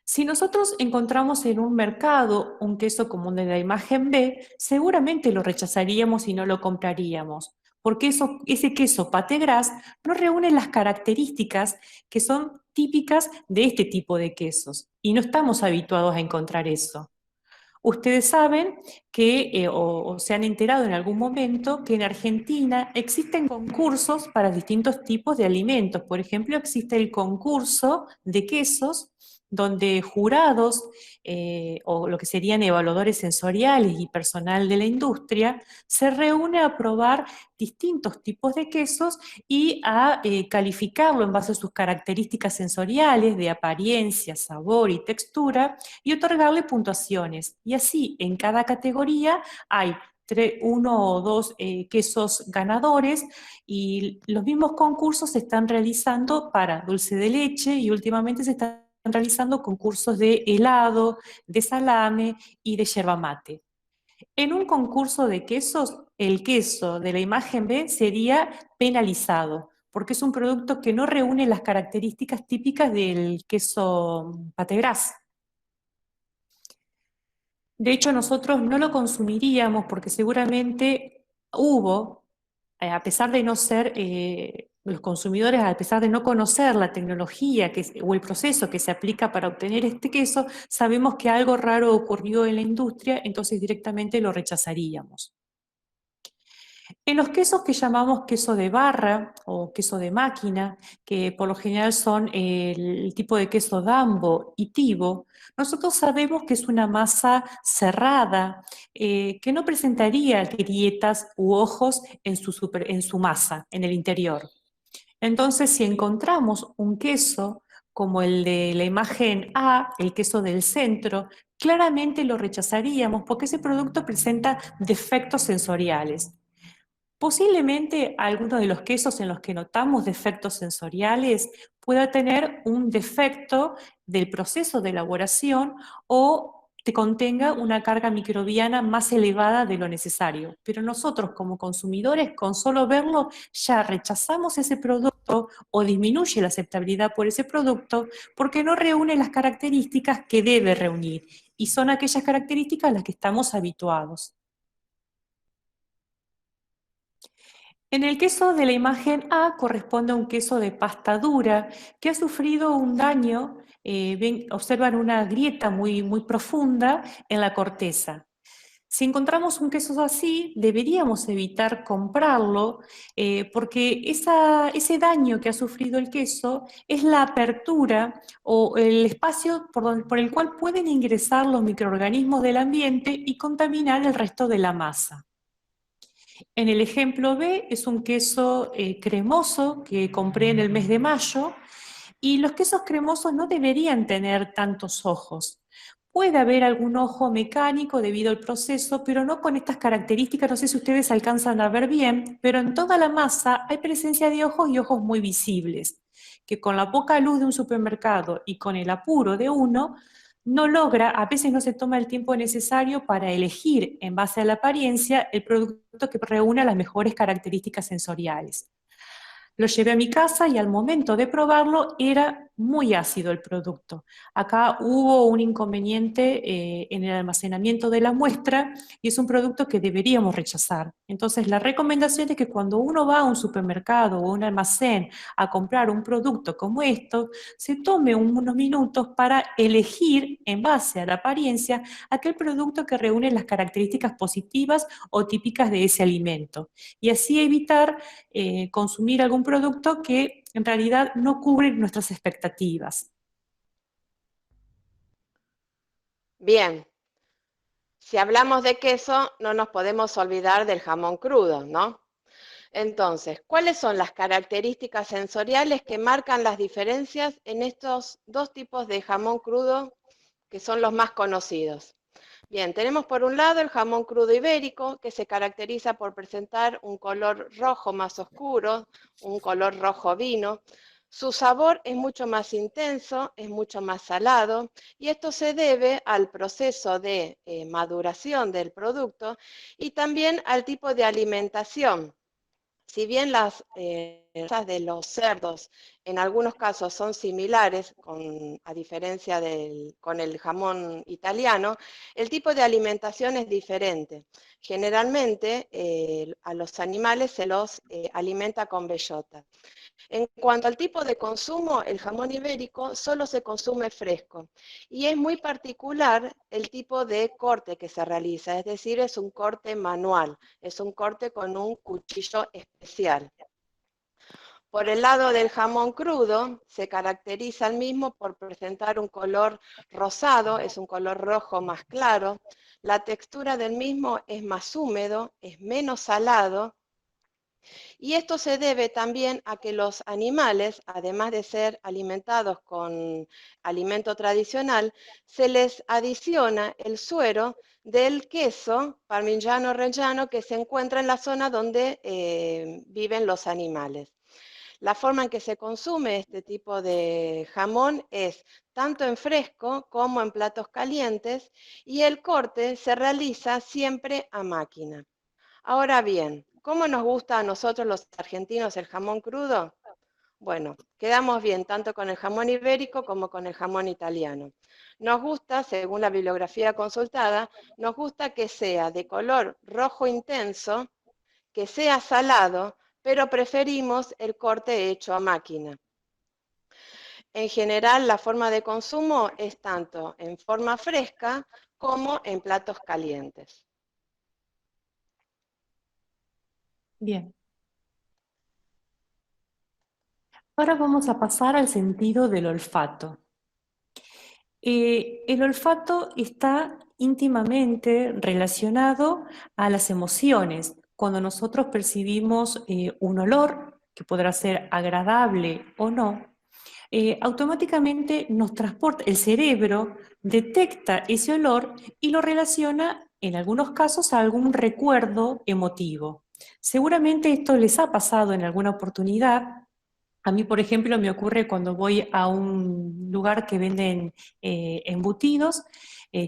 Si nosotros encontramos en un mercado un queso como el de la imagen B, seguramente lo rechazaríamos y no lo compraríamos, porque ese queso Pâté Gras no reúne las características que son típicas de este tipo de quesos, y no estamos habituados a encontrar eso. Ustedes saben o se han enterado en algún momento, que en Argentina existen concursos para distintos tipos de alimentos. Por ejemplo, existe el concurso de quesos, donde jurados o lo que serían evaluadores sensoriales y personal de la industria se reúne a probar distintos tipos de quesos y a calificarlo en base a sus características sensoriales de apariencia, sabor y textura, y otorgarle puntuaciones. Y así, en cada categoría hay uno o dos quesos ganadores, y los mismos concursos se están realizando para dulce de leche, y últimamente se están realizando concursos de helado, de salame y de yerba mate. En un concurso de quesos, el queso de la imagen B sería penalizado, porque es un producto que no reúne las características típicas del queso Pâté Gras. De hecho, nosotros no lo consumiríamos porque seguramente a pesar de no ser, los consumidores, a pesar de no conocer la tecnología o el proceso que se aplica para obtener este queso, sabemos que algo raro ocurrió en la industria, entonces directamente lo rechazaríamos. En los quesos que llamamos queso de barra o queso de máquina, que por lo general son el tipo de queso Dambo y Tivo, nosotros sabemos que es una masa cerrada, que no presentaría grietas u ojos en su masa, en el interior. Entonces, si encontramos un queso como el de la imagen A, el queso del centro, claramente lo rechazaríamos porque ese producto presenta defectos sensoriales. Posiblemente alguno de los quesos en los que notamos defectos sensoriales pueda tener un defecto del proceso de elaboración, o te contenga una carga microbiana más elevada de lo necesario. Pero nosotros, como consumidores, con solo verlo ya rechazamos ese producto o disminuye la aceptabilidad por ese producto, porque no reúne las características que debe reunir, y son aquellas características a las que estamos habituados. En el queso de la imagen A corresponde a un queso de pasta dura que ha sufrido un daño. Observan una grieta muy, muy profunda en la corteza. Si encontramos un queso así, deberíamos evitar comprarlo, porque ese daño que ha sufrido el queso es la apertura o el espacio por el cual pueden ingresar los microorganismos del ambiente y contaminar el resto de la masa. En el ejemplo B es un queso cremoso que compré en el mes de mayo, y los quesos cremosos no deberían tener tantos ojos. Puede haber algún ojo mecánico debido al proceso, pero no con estas características. No sé si ustedes alcanzan a ver bien, pero en toda la masa hay presencia de ojos, y ojos muy visibles, que con la poca luz de un supermercado y con el apuro de uno, no logra, a veces no se toma el tiempo necesario para elegir en base a la apariencia el producto que reúna las mejores características sensoriales. Lo llevé a mi casa y al momento de probarlo era muy ácido el producto. Acá hubo un inconveniente en el almacenamiento de la muestra y es un producto que deberíamos rechazar. Entonces, la recomendación es que cuando uno va a un supermercado o un almacén a comprar un producto como esto, se tome unos minutos para elegir, en base a la apariencia, aquel producto que reúne las características positivas o típicas de ese alimento. Y así evitar consumir algún producto que en realidad no cubre nuestras expectativas. Bien, si hablamos de queso, no nos podemos olvidar del jamón crudo, ¿no? Entonces, ¿cuáles son las características sensoriales que marcan las diferencias en estos dos tipos de jamón crudo que son los más conocidos? Bien, tenemos por un lado el jamón crudo ibérico, que se caracteriza por presentar un color rojo más oscuro, un color rojo vino. Su sabor es mucho más intenso, es mucho más salado, y esto se debe al proceso de maduración del producto y también al tipo de alimentación. Si bien las grasas de los cerdos en algunos casos son similares, a diferencia con el jamón italiano, el tipo de alimentación es diferente. Generalmente a los animales se los alimenta con bellota. En cuanto al tipo de consumo, el jamón ibérico solo se consume fresco y es muy particular el tipo de corte que se realiza, es decir, es un corte manual, es un corte con un cuchillo especial. Por el lado del jamón crudo, se caracteriza el mismo por presentar un color rosado, es un color rojo más claro, la textura del mismo es más húmedo, es menos salado. Y esto se debe también a que los animales, además de ser alimentados con alimento tradicional, se les adiciona el suero del queso parmigiano reggiano que se encuentra en la zona donde viven los animales. La forma en que se consume este tipo de jamón es tanto en fresco como en platos calientes y el corte se realiza siempre a máquina. Ahora bien, ¿cómo nos gusta a nosotros los argentinos el jamón crudo? Bueno, quedamos bien tanto con el jamón ibérico como con el jamón italiano. Nos gusta, según la bibliografía consultada, nos gusta que sea de color rojo intenso, que sea salado, pero preferimos el corte hecho a máquina. En general, la forma de consumo es tanto en forma fresca como en platos calientes. Bien. Ahora vamos a pasar al sentido del olfato. El olfato está íntimamente relacionado a las emociones. Cuando nosotros percibimos un olor, que podrá ser agradable o no, automáticamente nos transporta, el cerebro detecta ese olor y lo relaciona en algunos casos a algún recuerdo emotivo. Seguramente esto les ha pasado en alguna oportunidad. A mí, por ejemplo, me ocurre cuando voy a un lugar que venden embutidos,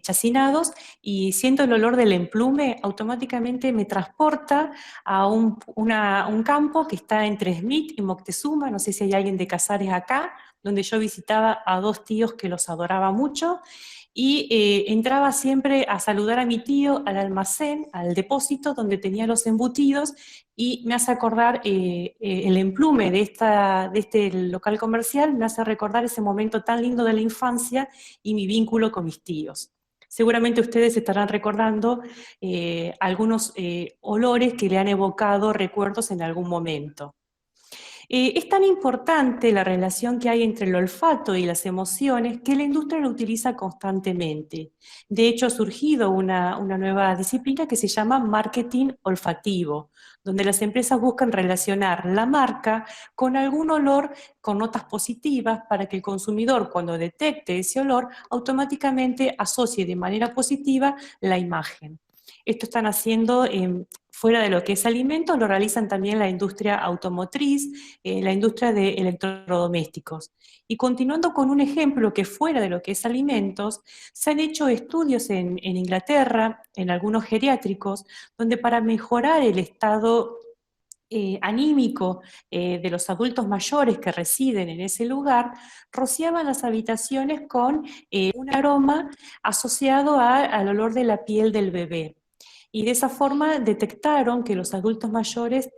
chacinados, y siento el olor del emplume, automáticamente me transporta a un campo que está entre Smith y Moctezuma, no sé si hay alguien de Casares acá, donde yo visitaba a dos tíos que los adoraba mucho, y entraba siempre a saludar a mi tío al almacén, al depósito donde tenía los embutidos, y me hace acordar el emplume de este local comercial, me hace recordar ese momento tan lindo de la infancia y mi vínculo con mis tíos. Seguramente ustedes estarán recordando algunos olores que le han evocado recuerdos en algún momento. Es tan importante la relación que hay entre el olfato y las emociones que la industria lo utiliza constantemente. De hecho, ha surgido una nueva disciplina que se llama marketing olfativo, donde las empresas buscan relacionar la marca con algún olor con notas positivas para que el consumidor, cuando detecte ese olor, automáticamente asocie de manera positiva la imagen. Esto están haciendo fuera de lo que es alimentos, lo realizan también la industria automotriz, la industria de electrodomésticos. Y continuando con un ejemplo que fuera de lo que es alimentos, se han hecho estudios en Inglaterra, en algunos geriátricos, donde para mejorar el estado anímico de los adultos mayores que residen en ese lugar, rociaban las habitaciones con un aroma asociado al olor de la piel del bebé. Y de esa forma detectaron que los adultos mayores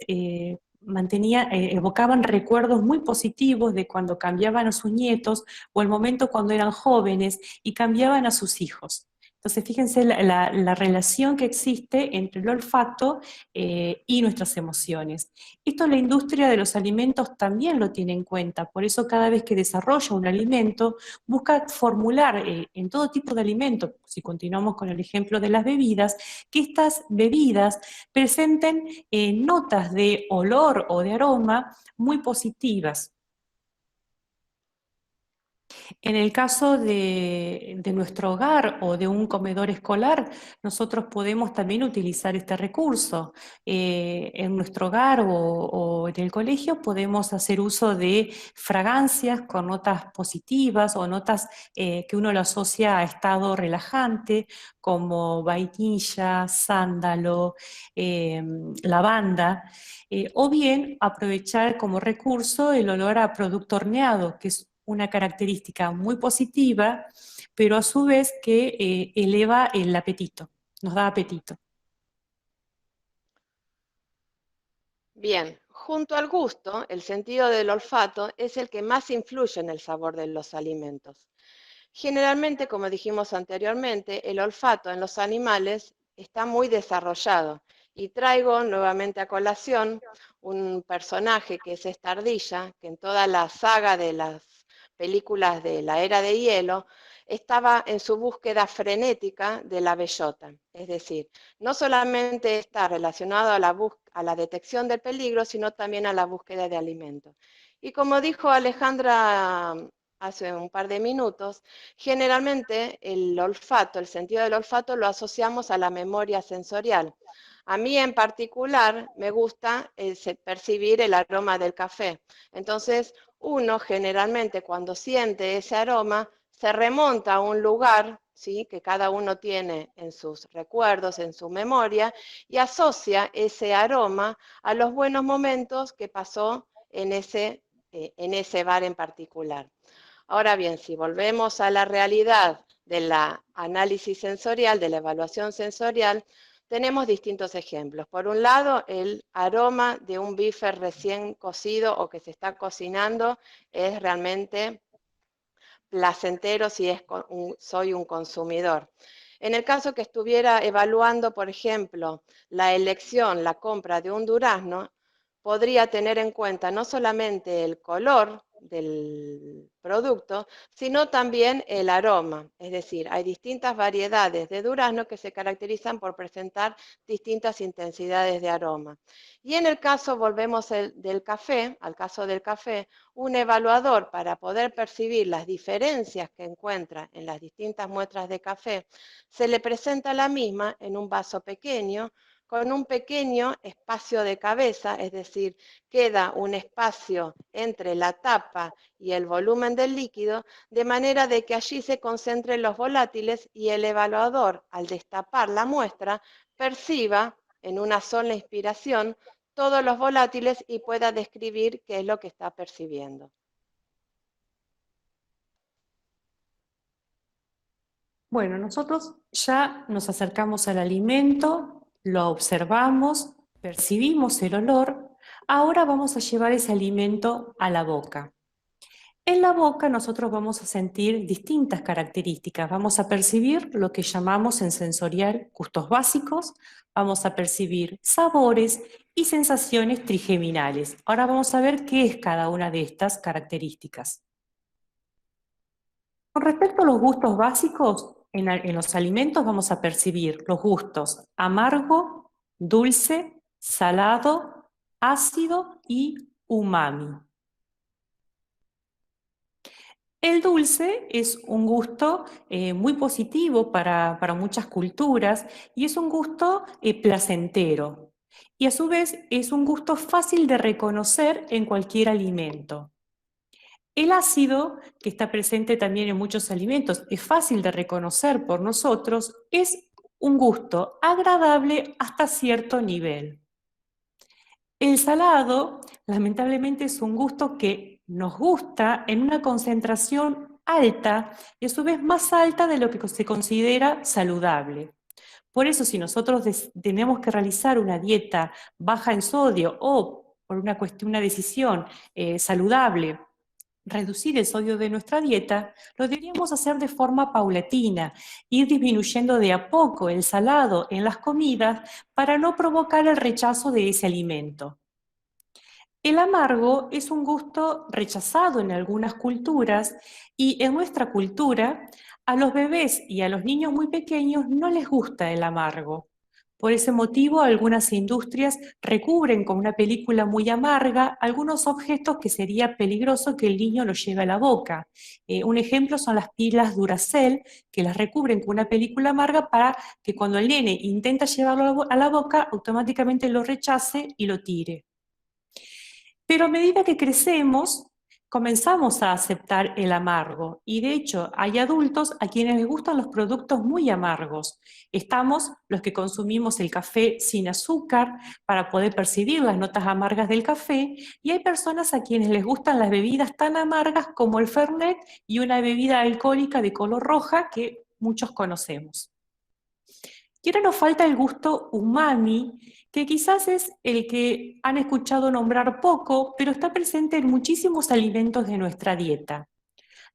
evocaban recuerdos muy positivos de cuando cambiaban a sus nietos o el momento cuando eran jóvenes y cambiaban a sus hijos. Entonces, fíjense la relación que existe entre el olfato y nuestras emociones. Esto la industria de los alimentos también lo tiene en cuenta, por eso cada vez que desarrolla un alimento, busca formular en todo tipo de alimentos, si continuamos con el ejemplo de las bebidas, que estas bebidas presenten notas de olor o de aroma muy positivas. En el caso de nuestro hogar o de un comedor escolar, nosotros podemos también utilizar este recurso. En nuestro hogar o en el colegio podemos hacer uso de fragancias con notas positivas o notas que uno lo asocia a estado relajante, como vainilla, sándalo, lavanda. O bien aprovechar como recurso el olor a producto horneado, que es una característica muy positiva, pero a su vez que eleva el apetito, nos da apetito. Bien, junto al gusto, el sentido del olfato es el que más influye en el sabor de los alimentos. Generalmente, como dijimos anteriormente, el olfato en los animales está muy desarrollado y traigo nuevamente a colación un personaje que es esta ardilla, que en toda la saga de las películas de la Era de Hielo estaba en su búsqueda frenética de la bellota. Es decir, no solamente está relacionado a a la detección del peligro, sino también a la búsqueda de alimento. Y como dijo Alejandra hace un par de minutos, generalmente el olfato, el sentido del olfato lo asociamos a la memoria sensorial. A mí en particular me gusta percibir el aroma del café. Entonces, uno generalmente cuando siente ese aroma se remonta a un lugar, ¿sí?, que cada uno tiene en sus recuerdos, en su memoria, y asocia ese aroma a los buenos momentos que pasó en ese bar en particular. Ahora bien, si volvemos a la realidad del análisis sensorial, de la evaluación sensorial, tenemos distintos ejemplos. Por un lado, el aroma de un bife recién cocido o que se está cocinando es realmente placentero si soy un consumidor. En el caso que estuviera evaluando, por ejemplo, la elección, la compra de un durazno, podría tener en cuenta no solamente el color del producto, sino también el aroma. Es decir, hay distintas variedades de durazno que se caracterizan por presentar distintas intensidades de aroma. Y en el caso, volvemos del café, al caso del café, un evaluador para poder percibir las diferencias que encuentra en las distintas muestras de café, se le presenta la misma en un vaso pequeño, con un pequeño espacio de cabeza, es decir, queda un espacio entre la tapa y el volumen del líquido, de manera de que allí se concentren los volátiles y el evaluador, al destapar la muestra, perciba en una sola inspiración todos los volátiles y pueda describir qué es lo que está percibiendo. Bueno, nosotros ya nos acercamos al alimento, lo observamos, percibimos el olor, ahora vamos a llevar ese alimento a la boca. En la boca nosotros vamos a sentir distintas características, vamos a percibir lo que llamamos en sensorial gustos básicos, vamos a percibir sabores y sensaciones trigeminales. Ahora vamos a ver qué es cada una de estas características. Con respecto a los gustos básicos, en los alimentos vamos a percibir los gustos amargo, dulce, salado, ácido y umami. El dulce es un gusto muy positivo para muchas culturas y es un gusto placentero. Y a su vez es un gusto fácil de reconocer en cualquier alimento. El ácido, que está presente también en muchos alimentos, es fácil de reconocer por nosotros, es un gusto agradable hasta cierto nivel. El salado, lamentablemente, es un gusto que nos gusta en una concentración alta y a su vez más alta de lo que se considera saludable. Por eso, si nosotros tenemos que realizar una dieta baja en sodio o por una cuestión, una decisión saludable, reducir el sodio de nuestra dieta, lo deberíamos hacer de forma paulatina, ir disminuyendo de a poco el salado en las comidas para no provocar el rechazo de ese alimento. El amargo es un gusto rechazado en algunas culturas y en nuestra cultura a los bebés y a los niños muy pequeños no les gusta el amargo. Por ese motivo, algunas industrias recubren con una película muy amarga algunos objetos que sería peligroso que el niño los lleve a la boca. Un ejemplo son las pilas Duracell, que las recubren con una película amarga para que cuando el nene intenta llevarlo a la boca, automáticamente lo rechace y lo tire. Pero a medida que crecemos, comenzamos a aceptar el amargo y de hecho hay adultos a quienes les gustan los productos muy amargos. Estamos los que consumimos el café sin azúcar para poder percibir las notas amargas del café y hay personas a quienes les gustan las bebidas tan amargas como el Fernet y una bebida alcohólica de color roja que muchos conocemos. Y ahora nos falta el gusto umami, que quizás es el que han escuchado nombrar poco, pero está presente en muchísimos alimentos de nuestra dieta.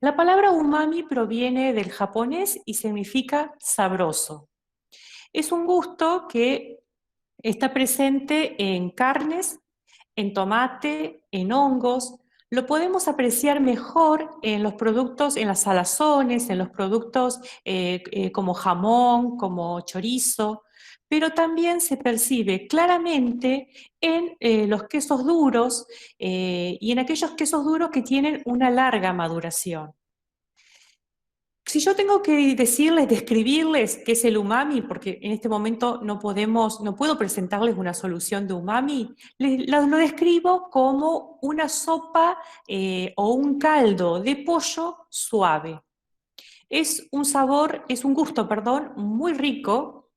La palabra umami proviene del japonés y significa sabroso. Es un gusto que está presente en carnes, en tomate, en hongos. Lo podemos apreciar mejor en los productos, en las salazones, en los productos como jamón, como chorizo, pero también se percibe claramente en los quesos duros y en aquellos quesos duros que tienen una larga maduración. Si yo tengo que decirles, describirles qué es el umami, porque en este momento no puedo presentarles una solución de umami, lo describo como una sopa o un caldo de pollo suave. Es un gusto, perdón, muy rico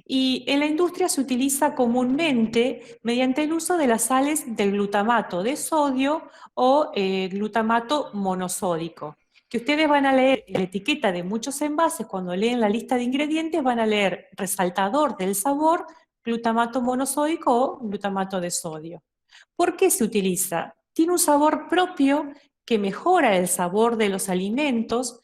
y en la industria se utiliza comúnmente mediante el uso de las sales del glutamato de sodio o glutamato monosódico, que ustedes van a leer en la etiqueta de muchos envases, cuando leen la lista de ingredientes van a leer resaltador del sabor, glutamato monosódico o glutamato de sodio. ¿Por qué se utiliza? Tiene un sabor propio que mejora el sabor de los alimentos,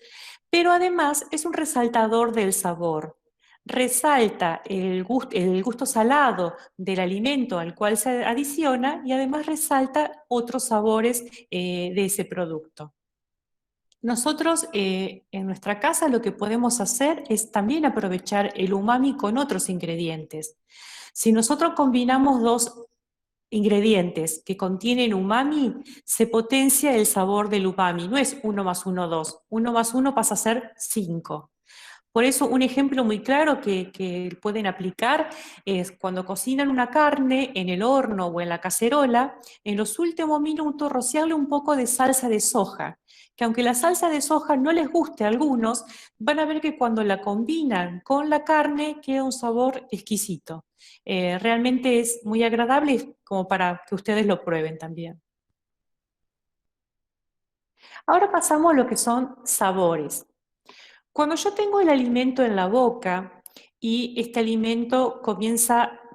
pero además es un resaltador del sabor. Resalta el gusto salado del alimento al cual se adiciona y además resalta otros sabores de ese producto. Nosotros en nuestra casa lo que podemos hacer es también aprovechar el umami con otros ingredientes. Si nosotros combinamos dos ingredientes que contienen umami, se potencia el sabor del umami. No es 1 más 1, 2. 1 más 1 pasa a ser 5. Por eso un ejemplo muy claro que pueden aplicar es cuando cocinan una carne en el horno o en la cacerola, en los últimos minutos rociarle un poco de salsa de soja, que aunque la salsa de soja no les guste a algunos, van a ver que cuando la combinan con la carne queda un sabor exquisito. Realmente es muy agradable como para que ustedes lo prueben también. Ahora pasamos a lo que son sabores. Cuando yo tengo el alimento en la boca y este alimento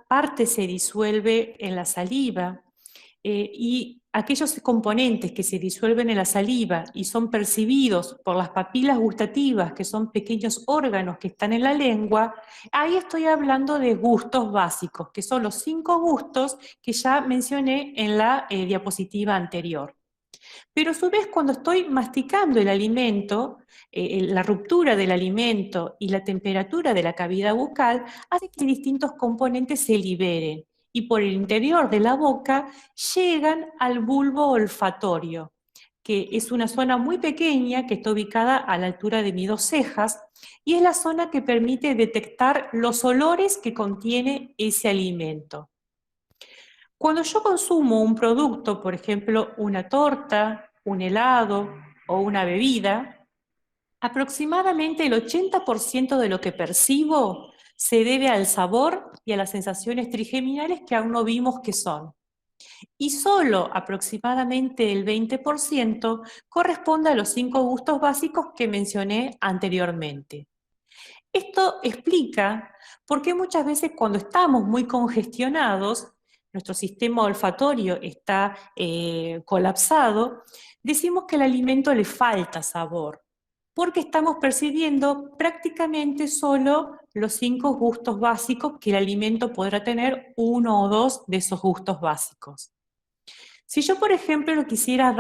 parte se disuelve en la saliva y aquellos componentes que se disuelven en la saliva y son percibidos por las papilas gustativas, que son pequeños órganos que están en la lengua, ahí estoy hablando de gustos básicos, que son los 5 gustos que ya mencioné en la diapositiva anterior. Pero a su vez, cuando estoy masticando el alimento, la ruptura del alimento y la temperatura de la cavidad bucal hace que distintos componentes se liberen y por el interior de la boca llegan al bulbo olfatorio, que es una zona muy pequeña que está ubicada a la altura de mis 2 cejas y es la zona que permite detectar los olores que contiene ese alimento. Cuando yo consumo un producto, por ejemplo, una torta, un helado o una bebida, aproximadamente el 80% de lo que percibo se debe al sabor y a las sensaciones trigeminales que aún no vimos qué son. y solo aproximadamente el 20% corresponde a los 5 gustos básicos que mencioné anteriormente. Esto explica por qué muchas veces cuando estamos muy congestionados, nuestro sistema olfatorio está colapsado, decimos que al alimento le falta sabor, porque estamos percibiendo prácticamente solo los 5 gustos básicos que el alimento podrá tener, uno o dos de esos gustos básicos. Si yo, por ejemplo, quisiera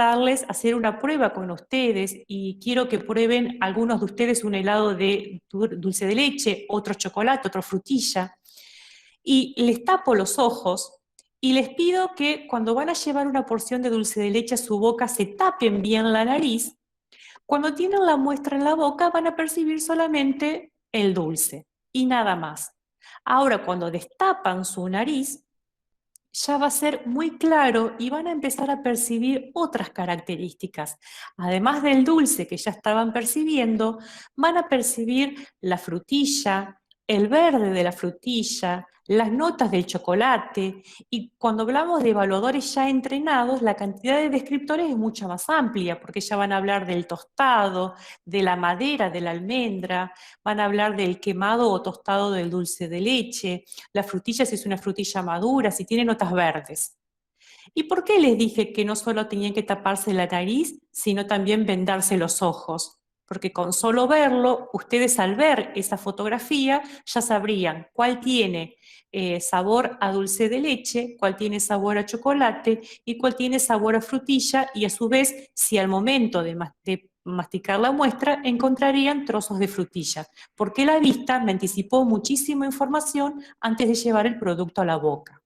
hacer una prueba con ustedes y quiero que prueben algunos de ustedes un helado de dulce de leche, otro chocolate, otro frutilla, y les tapo los ojos y les pido que cuando van a llevar una porción de dulce de leche a su boca se tapen bien la nariz, cuando tienen la muestra en la boca van a percibir solamente el dulce y nada más. Ahora, cuando destapan su nariz, ya va a ser muy claro y van a empezar a percibir otras características. Además del dulce que ya estaban percibiendo, van a percibir la frutilla, el verde de la frutilla, las notas del chocolate, y cuando hablamos de evaluadores ya entrenados, la cantidad de descriptores es mucho más amplia, porque ya van a hablar del tostado, de la madera de la almendra, van a hablar del quemado o tostado del dulce de leche, la frutilla si es una frutilla madura, si tiene notas verdes. ¿Y por qué les dije que no solo tenían que taparse la nariz, sino también vendarse los ojos? Porque con solo verlo, ustedes al ver esa fotografía ya sabrían cuál tiene sabor a dulce de leche, cuál tiene sabor a chocolate y cuál tiene sabor a frutilla, y a su vez, si al momento de masticar la muestra, encontrarían trozos de frutilla, porque la vista me anticipó muchísima información antes de llevar el producto a la boca.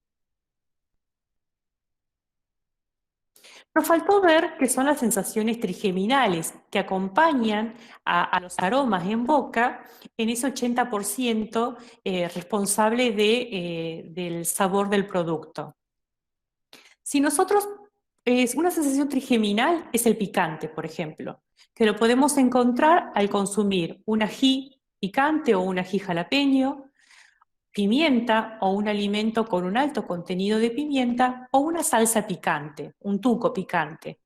Nos faltó ver qué son las sensaciones trigeminales que acompañan a los aromas en boca en ese 80% responsable del sabor del producto. Si nosotros, una sensación trigeminal es el picante, por ejemplo, que lo podemos encontrar al consumir un ají picante o un ají jalapeño, pimienta o un alimento con un alto contenido de pimienta o una salsa picante, un tuco picante.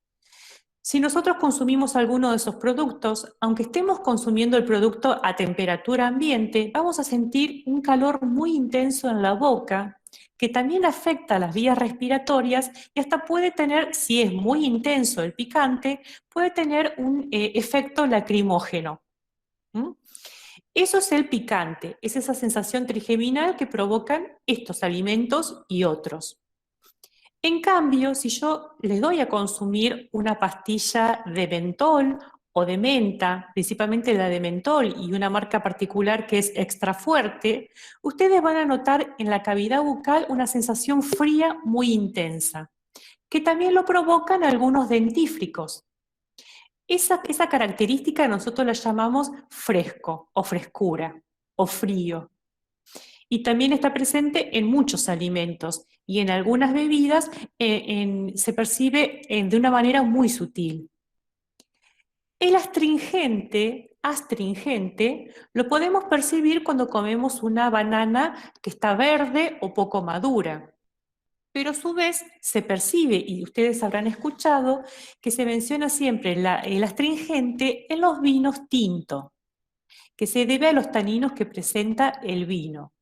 Si nosotros consumimos alguno de esos productos, aunque estemos consumiendo el producto a temperatura ambiente, vamos a sentir un calor muy intenso en la boca, que también afecta a las vías respiratorias y hasta puede tener, si es muy intenso el picante, puede tener un efecto lacrimógeno. ¿Mm? Eso es el picante, es esa sensación trigeminal que provocan estos alimentos y otros. En cambio, si yo les doy a consumir una pastilla de mentol o de menta, principalmente la de mentol y una marca particular que es extra fuerte, ustedes van a notar en la cavidad bucal una sensación fría muy intensa, que también lo provocan algunos dentífricos. Esa característica nosotros la llamamos fresco o frescura o frío. Y también está presente en muchos alimentos y en algunas bebidas se percibe de una manera muy sutil. El astringente lo podemos percibir cuando comemos una banana que está verde o poco madura. Pero a su vez se percibe, y ustedes habrán escuchado, que se menciona siempre el astringente en los vinos tinto, que se debe a los taninos que presenta el vino.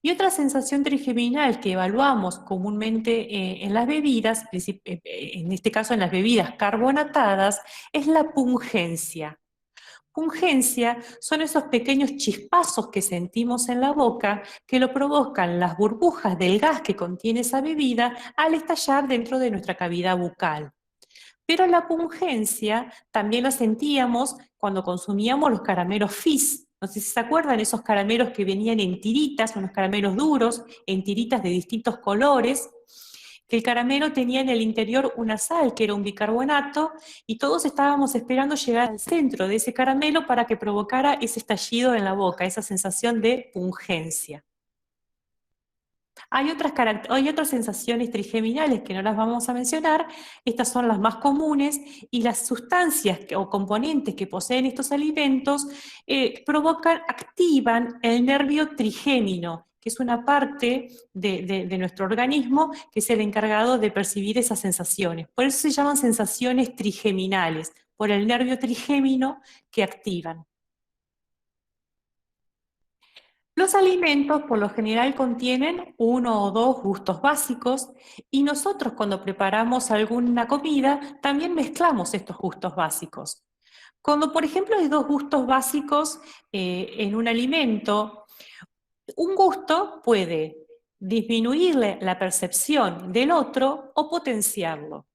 Y otra sensación trigeminal que evaluamos comúnmente en las bebidas, en este caso en las bebidas carbonatadas, es la pungencia. Pungencia son esos pequeños chispazos que sentimos en la boca que lo provocan las burbujas del gas que contiene esa bebida al estallar dentro de nuestra cavidad bucal. Pero la pungencia también la sentíamos cuando consumíamos los caramelos Fizz. No sé si se acuerdan, esos caramelos que venían en tiritas, unos caramelos duros, en tiritas de distintos colores, que el caramelo tenía en el interior una sal, que era un bicarbonato, y todos estábamos esperando llegar al centro de ese caramelo para que provocara ese estallido en la boca, esa sensación de pungencia. Hay otras sensaciones trigeminales que no las vamos a mencionar, estas son las más comunes, y las sustancias o componentes que poseen estos alimentos activan el nervio trigémino, que es una parte de nuestro organismo que es el encargado de percibir esas sensaciones. Por eso se llaman sensaciones trigeminales, por el nervio trigémino que activan. Los alimentos por lo general contienen uno o dos gustos básicos y nosotros cuando preparamos alguna comida también mezclamos estos gustos básicos. Cuando por ejemplo hay dos gustos básicos en un alimento, un gusto puede disminuirle la percepción del otro o potenciarlo.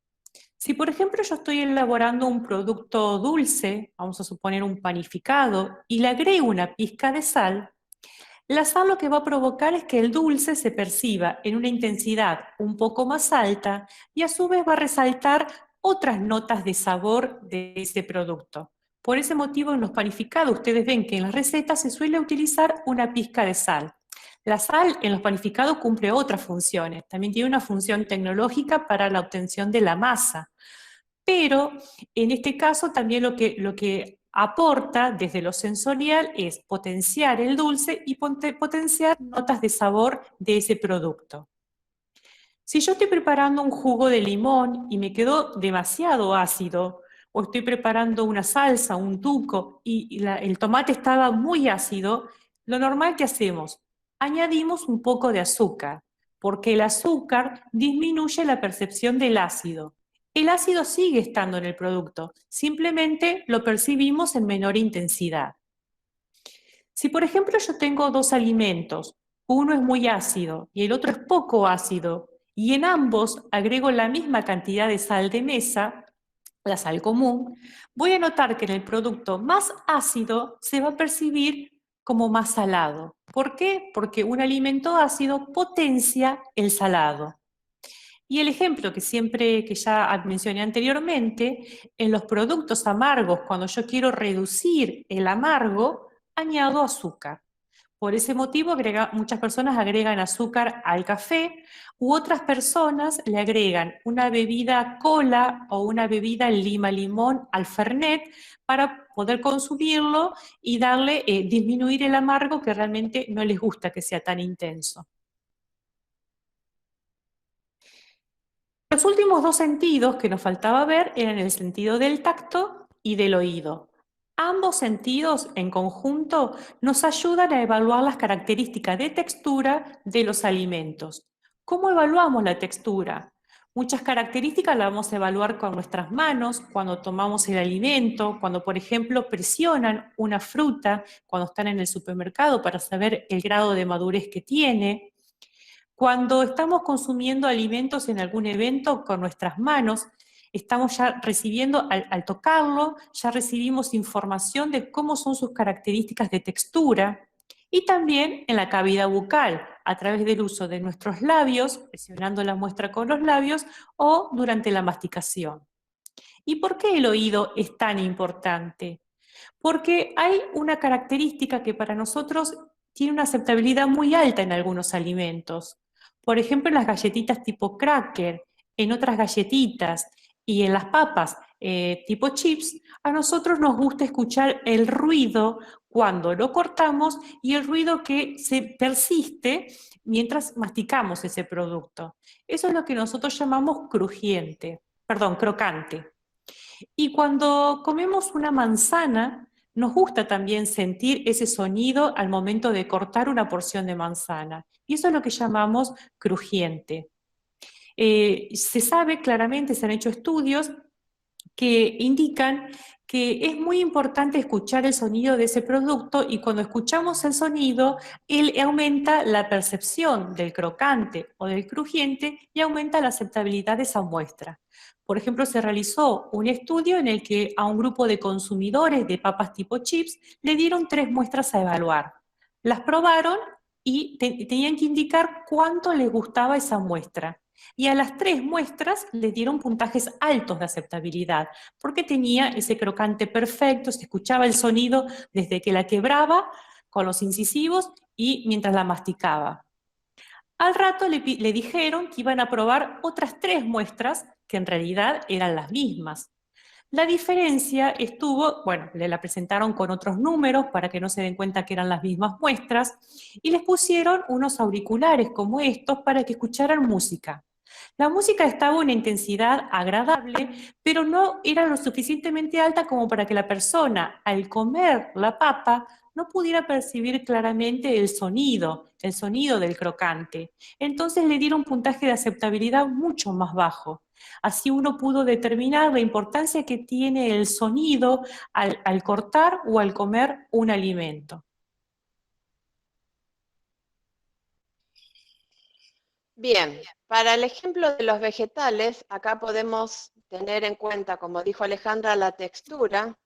Si por ejemplo yo estoy elaborando un producto dulce, vamos a suponer un panificado, y le agrego una pizca de sal, la sal lo que va a provocar es que el dulce se perciba en una intensidad un poco más alta y a su vez va a resaltar otras notas de sabor de ese producto. Por ese motivo en los panificados ustedes ven que en las recetas se suele utilizar una pizca de sal. La sal en los panificados cumple otras funciones, también tiene una función tecnológica para la obtención de la masa. Pero en este caso también lo que aporta desde lo sensorial es potenciar el dulce y potenciar notas de sabor de ese producto. Si yo estoy preparando un jugo de limón y me quedó demasiado ácido, o estoy preparando una salsa, un tuco, y el tomate estaba muy ácido, lo normal que hacemos, añadimos un poco de azúcar, porque el azúcar disminuye la percepción del ácido. El ácido sigue estando en el producto, simplemente lo percibimos en menor intensidad. Si por ejemplo yo tengo dos alimentos, uno es muy ácido y el otro es poco ácido, y en ambos agrego la misma cantidad de sal de mesa, la sal común, voy a notar que en el producto más ácido se va a percibir como más salado. ¿Por qué? Porque un alimento ácido potencia el salado. Y el ejemplo que ya mencioné anteriormente, en los productos amargos, cuando yo quiero reducir el amargo, añado azúcar. Por ese motivo, muchas personas agregan azúcar al café u otras personas le agregan una bebida cola o una bebida lima-limón al Fernet para poder consumirlo y disminuir el amargo que realmente no les gusta que sea tan intenso. Los últimos dos sentidos que nos faltaba ver eran el sentido del tacto y del oído. Ambos sentidos en conjunto nos ayudan a evaluar las características de textura de los alimentos. ¿Cómo evaluamos la textura? Muchas características las vamos a evaluar con nuestras manos, cuando tomamos el alimento, cuando por ejemplo presionan una fruta, cuando están en el supermercado para saber el grado de madurez que tiene. Cuando estamos consumiendo alimentos en algún evento con nuestras manos, estamos ya recibiendo, al tocarlo, ya recibimos información de cómo son sus características de textura, y también en la cavidad bucal, a través del uso de nuestros labios, presionando la muestra con los labios, o durante la masticación. ¿Y por qué el oído es tan importante? Porque hay una característica que para nosotros tiene una aceptabilidad muy alta en algunos alimentos. Por ejemplo, en las galletitas tipo cracker, en otras galletitas y en las papas tipo chips, a nosotros nos gusta escuchar el ruido cuando lo cortamos y el ruido que se persiste mientras masticamos ese producto. Eso es lo que nosotros llamamos crocante. Y cuando comemos una manzana, nos gusta también sentir ese sonido al momento de cortar una porción de manzana. Y eso es lo que llamamos crujiente. Se sabe claramente, se han hecho estudios que indican que es muy importante escuchar el sonido de ese producto y cuando escuchamos el sonido, él aumenta la percepción del crocante o del crujiente y aumenta la aceptabilidad de esa muestra. Por ejemplo, se realizó un estudio en el que a un grupo de consumidores de papas tipo chips le dieron 3 muestras a evaluar. Las probaron y tenían que indicar cuánto les gustaba esa muestra. Y a las 3 muestras les dieron puntajes altos de aceptabilidad, porque tenía ese crocante perfecto, se escuchaba el sonido desde que la quebraba con los incisivos y mientras la masticaba. Al rato le dijeron que iban a probar otras 3 muestras, que en realidad eran las mismas. La diferencia estuvo, bueno, le la presentaron con otros números para que no se den cuenta que eran las mismas muestras y les pusieron unos auriculares como estos para que escucharan música. La música estaba a una intensidad agradable, pero no era lo suficientemente alta como para que la persona, al comer la papa, no pudiera percibir claramente el sonido del crocante. Entonces le dieron un puntaje de aceptabilidad mucho más bajo. Así uno pudo determinar la importancia que tiene el sonido al cortar o al comer un alimento. Bien, para el ejemplo de los vegetales, acá podemos tener en cuenta, como dijo Alejandra, la textura.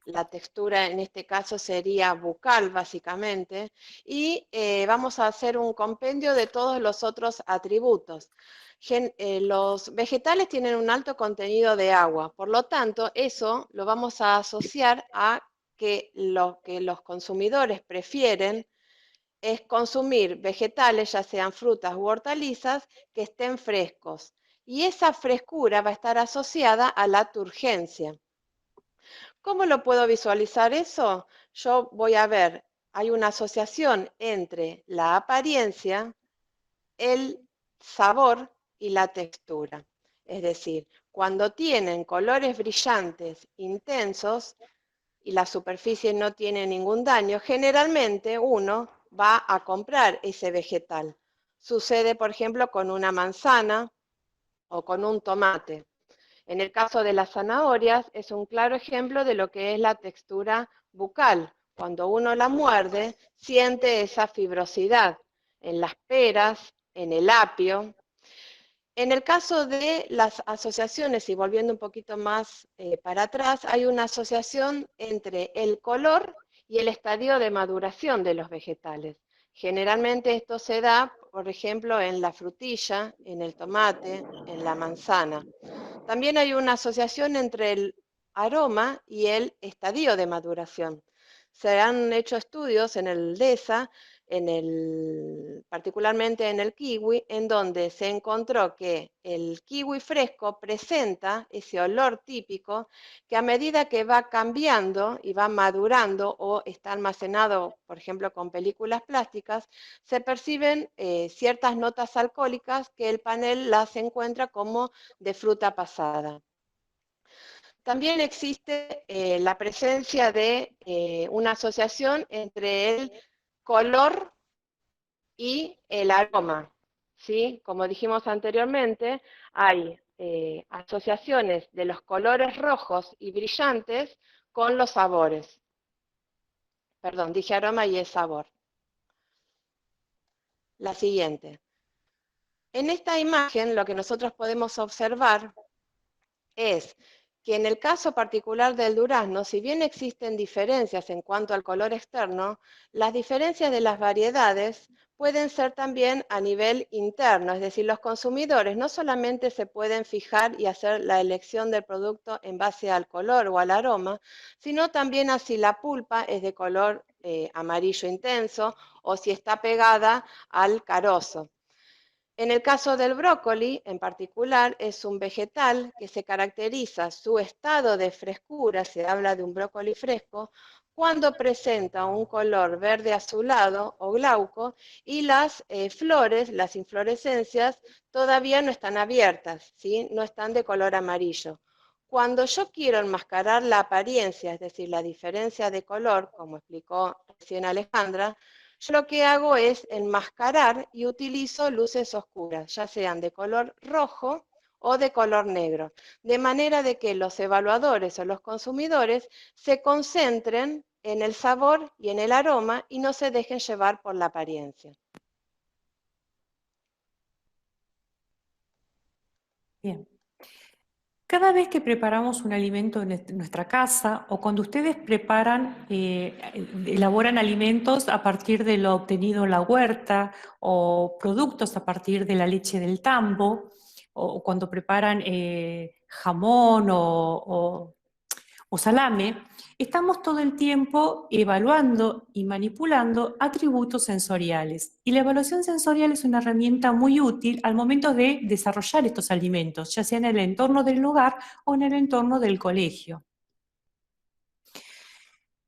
La textura en este caso sería bucal, básicamente, y vamos a hacer un compendio de todos los otros atributos. Los vegetales tienen un alto contenido de agua, por lo tanto, eso lo vamos a asociar a que lo que los consumidores prefieren es consumir vegetales, ya sean frutas u hortalizas, que estén frescos. Y esa frescura va a estar asociada a la turgencia. ¿Cómo lo puedo visualizar eso? Yo voy a ver, hay una asociación entre la apariencia, el sabor y la textura. Es decir, cuando tienen colores brillantes, intensos, y la superficie no tiene ningún daño, generalmente uno va a comprar ese vegetal. Sucede, por ejemplo, con una manzana o con un tomate. En el caso de las zanahorias, es un claro ejemplo de lo que es la textura bucal. Cuando uno la muerde, siente esa fibrosidad. En las peras, en el apio. En el caso de las asociaciones, y volviendo un poquito más para atrás, hay una asociación entre el color y el estadio de maduración de los vegetales. Generalmente esto se da, por ejemplo, en la frutilla, en el tomate, en la manzana. También hay una asociación entre el aroma y el estadio de maduración. Se han hecho estudios en el DESA, particularmente en el kiwi, en donde se encontró que el kiwi fresco presenta ese olor típico que a medida que va cambiando y va madurando o está almacenado, por ejemplo, con películas plásticas, se perciben ciertas notas alcohólicas que el panel las encuentra como de fruta pasada. También existe la presencia de una asociación entre el color y el aroma, ¿sí? Como dijimos anteriormente, hay asociaciones de los colores rojos y brillantes con los sabores. Perdón, dije aroma y es sabor. La siguiente. En esta imagen lo que nosotros podemos observar es que en el caso particular del durazno, si bien existen diferencias en cuanto al color externo, las diferencias de las variedades pueden ser también a nivel interno, es decir, los consumidores no solamente se pueden fijar y hacer la elección del producto en base al color o al aroma, sino también a si la pulpa es de color amarillo intenso o si está pegada al carozo. En el caso del brócoli, en particular, es un vegetal que se caracteriza su estado de frescura, se habla de un brócoli fresco, cuando presenta un color verde azulado o glauco y las flores, las inflorescencias, todavía no están abiertas, ¿sí? No están de color amarillo. Cuando yo quiero enmascarar la apariencia, es decir, la diferencia de color, como explicó recién Alejandra, yo lo que hago es enmascarar y utilizo luces oscuras, ya sean de color rojo o de color negro, de manera de que los evaluadores o los consumidores se concentren en el sabor y en el aroma y no se dejen llevar por la apariencia. Bien. Cada vez que preparamos un alimento en nuestra casa o cuando ustedes preparan, elaboran alimentos a partir de lo obtenido en la huerta o productos a partir de la leche del tambo o cuando preparan jamón o salame, estamos todo el tiempo evaluando y manipulando atributos sensoriales. Y la evaluación sensorial es una herramienta muy útil al momento de desarrollar estos alimentos, ya sea en el entorno del hogar o en el entorno del colegio.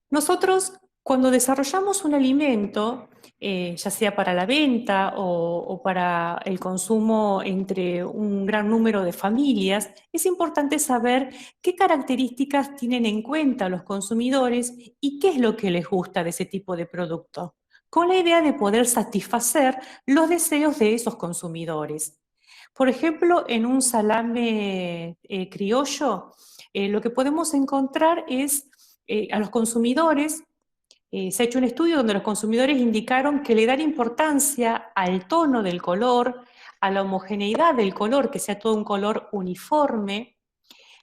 Nosotros, cuando desarrollamos un alimento, ya sea para la venta o para el consumo entre un gran número de familias, es importante saber qué características tienen en cuenta los consumidores y qué es lo que les gusta de ese tipo de producto, con la idea de poder satisfacer los deseos de esos consumidores. Por ejemplo, en un salame criollo, lo que podemos encontrar es a los consumidores, se ha hecho un estudio donde los consumidores indicaron que le dan importancia al tono del color, a la homogeneidad del color, que sea todo un color uniforme,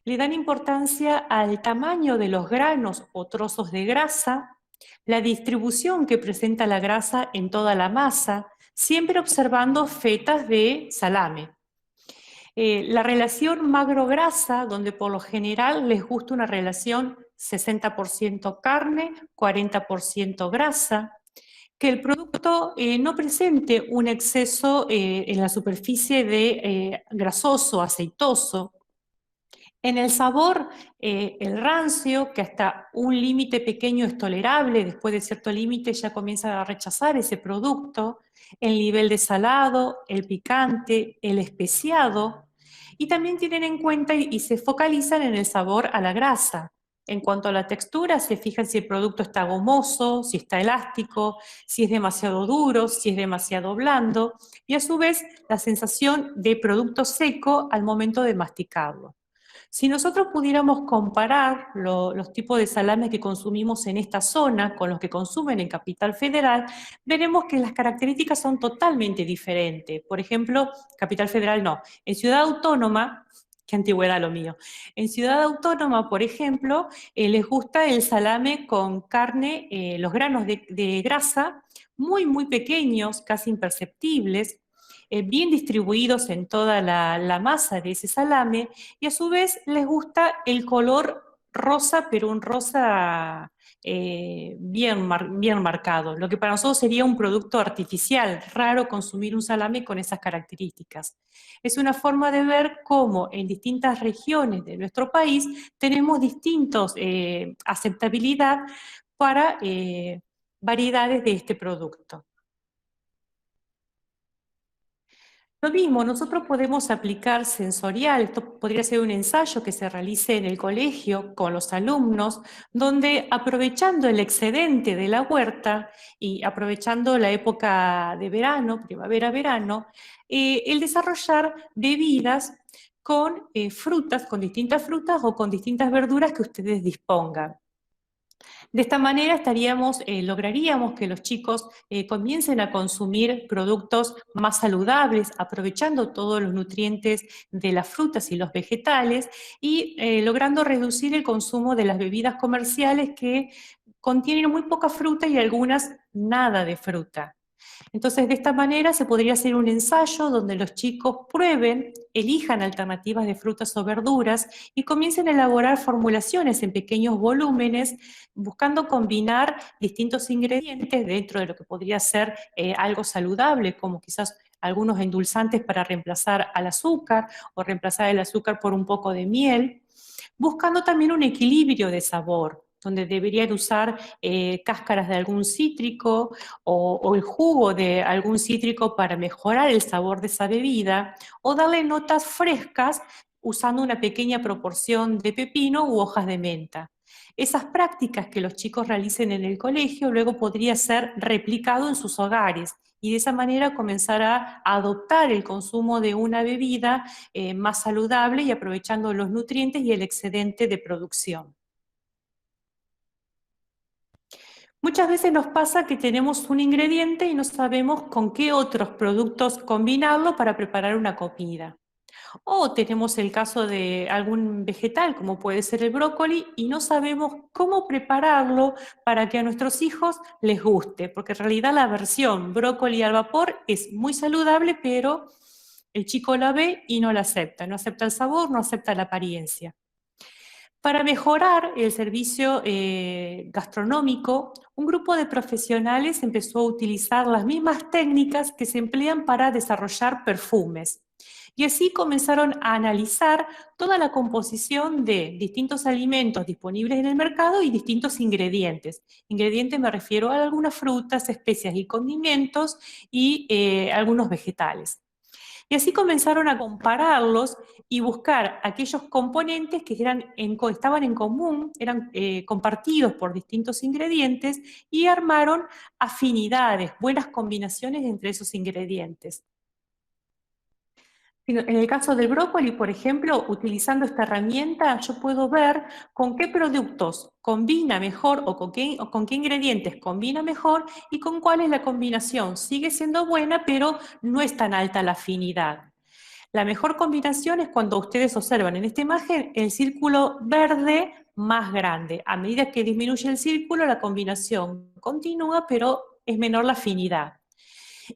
le dan importancia al tamaño de los granos o trozos de grasa, la distribución que presenta la grasa en toda la masa, siempre observando fetas de salame. La relación magro-grasa, donde por lo general les gusta una relación 60% carne, 40% grasa, que el producto no presente un exceso en la superficie de grasoso, aceitoso. En el sabor, el rancio, que hasta un límite pequeño es tolerable, después de cierto límite ya comienza a rechazar ese producto. El nivel de salado, el picante, el especiado. Y también tienen en cuenta y se focalizan en el sabor a la grasa. En cuanto a la textura, se fijan si el producto está gomoso, si está elástico, si es demasiado duro, si es demasiado blando. Y a su vez, la sensación de producto seco al momento de masticarlo. Si nosotros pudiéramos comparar los tipos de salames que consumimos en esta zona con los que consumen en Capital Federal, veremos que las características son totalmente diferentes. Por ejemplo, Capital Federal no. En Ciudad Autónoma, qué antigüedad lo mío, en Ciudad Autónoma, por ejemplo, les gusta el salame con carne, los granos de grasa muy, muy pequeños, casi imperceptibles, bien distribuidos en toda la masa de ese salame, y a su vez les gusta el color rosa, pero un rosa bien marcado, lo que para nosotros sería un producto artificial, raro consumir un salame con esas características. Es una forma de ver cómo en distintas regiones de nuestro país tenemos distintos aceptabilidad para variedades de este producto. Lo mismo, nosotros podemos aplicar sensorial, esto podría ser un ensayo que se realice en el colegio con los alumnos, donde aprovechando el excedente de la huerta y aprovechando la época de verano, primavera-verano, el desarrollar bebidas con frutas, con distintas frutas o con distintas verduras que ustedes dispongan. De esta manera lograríamos que los chicos comiencen a consumir productos más saludables, aprovechando todos los nutrientes de las frutas y los vegetales y logrando reducir el consumo de las bebidas comerciales que contienen muy poca fruta y algunas nada de fruta. Entonces, de esta manera se podría hacer un ensayo donde los chicos prueben, elijan alternativas de frutas o verduras y comiencen a elaborar formulaciones en pequeños volúmenes, buscando combinar distintos ingredientes dentro de lo que podría ser algo saludable, como quizás algunos endulzantes para reemplazar al azúcar o reemplazar el azúcar por un poco de miel, buscando también un equilibrio de sabor, donde deberían usar cáscaras de algún cítrico o el jugo de algún cítrico para mejorar el sabor de esa bebida, o darle notas frescas usando una pequeña proporción de pepino u hojas de menta. Esas prácticas que los chicos realicen en el colegio luego podría ser replicado en sus hogares y de esa manera comenzar a adoptar el consumo de una bebida más saludable y aprovechando los nutrientes y el excedente de producción. Muchas veces nos pasa que tenemos un ingrediente y no sabemos con qué otros productos combinarlo para preparar una comida. O tenemos el caso de algún vegetal, como puede ser el brócoli, y no sabemos cómo prepararlo para que a nuestros hijos les guste, porque en realidad la versión brócoli al vapor es muy saludable, pero el chico la ve y no la acepta. No acepta el sabor, no acepta la apariencia. Para mejorar el servicio gastronómico, un grupo de profesionales empezó a utilizar las mismas técnicas que se emplean para desarrollar perfumes. Y así comenzaron a analizar toda la composición de distintos alimentos disponibles en el mercado y distintos ingredientes. Ingredientes me refiero a algunas frutas, especias y condimentos y algunos vegetales. Y así comenzaron a compararlos y buscar aquellos componentes que estaban en común, eran compartidos por distintos ingredientes y armaron afinidades, buenas combinaciones entre esos ingredientes. En el caso del brócoli, por ejemplo, utilizando esta herramienta, yo puedo ver con qué productos combina mejor o con qué ingredientes combina mejor y con cuál es la combinación. Sigue siendo buena, pero no es tan alta la afinidad. La mejor combinación es cuando ustedes observan en esta imagen el círculo verde más grande. A medida que disminuye el círculo, la combinación continúa, pero es menor la afinidad.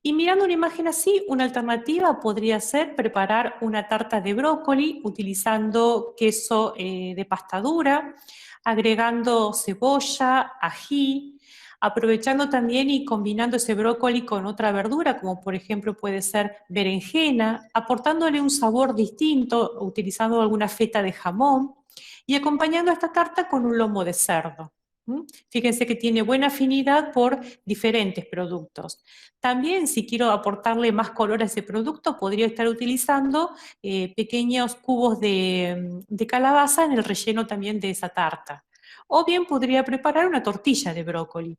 Y mirando una imagen así, una alternativa podría ser preparar una tarta de brócoli utilizando queso de pasta dura, agregando cebolla, ají, aprovechando también y combinando ese brócoli con otra verdura, como por ejemplo puede ser berenjena, aportándole un sabor distinto, utilizando alguna feta de jamón y acompañando esta tarta con un lomo de cerdo. Fíjense que tiene buena afinidad por diferentes productos. También, si quiero aportarle más color a ese producto, podría estar utilizando pequeños cubos de calabaza en el relleno también de esa tarta. O bien podría preparar una tortilla de brócoli.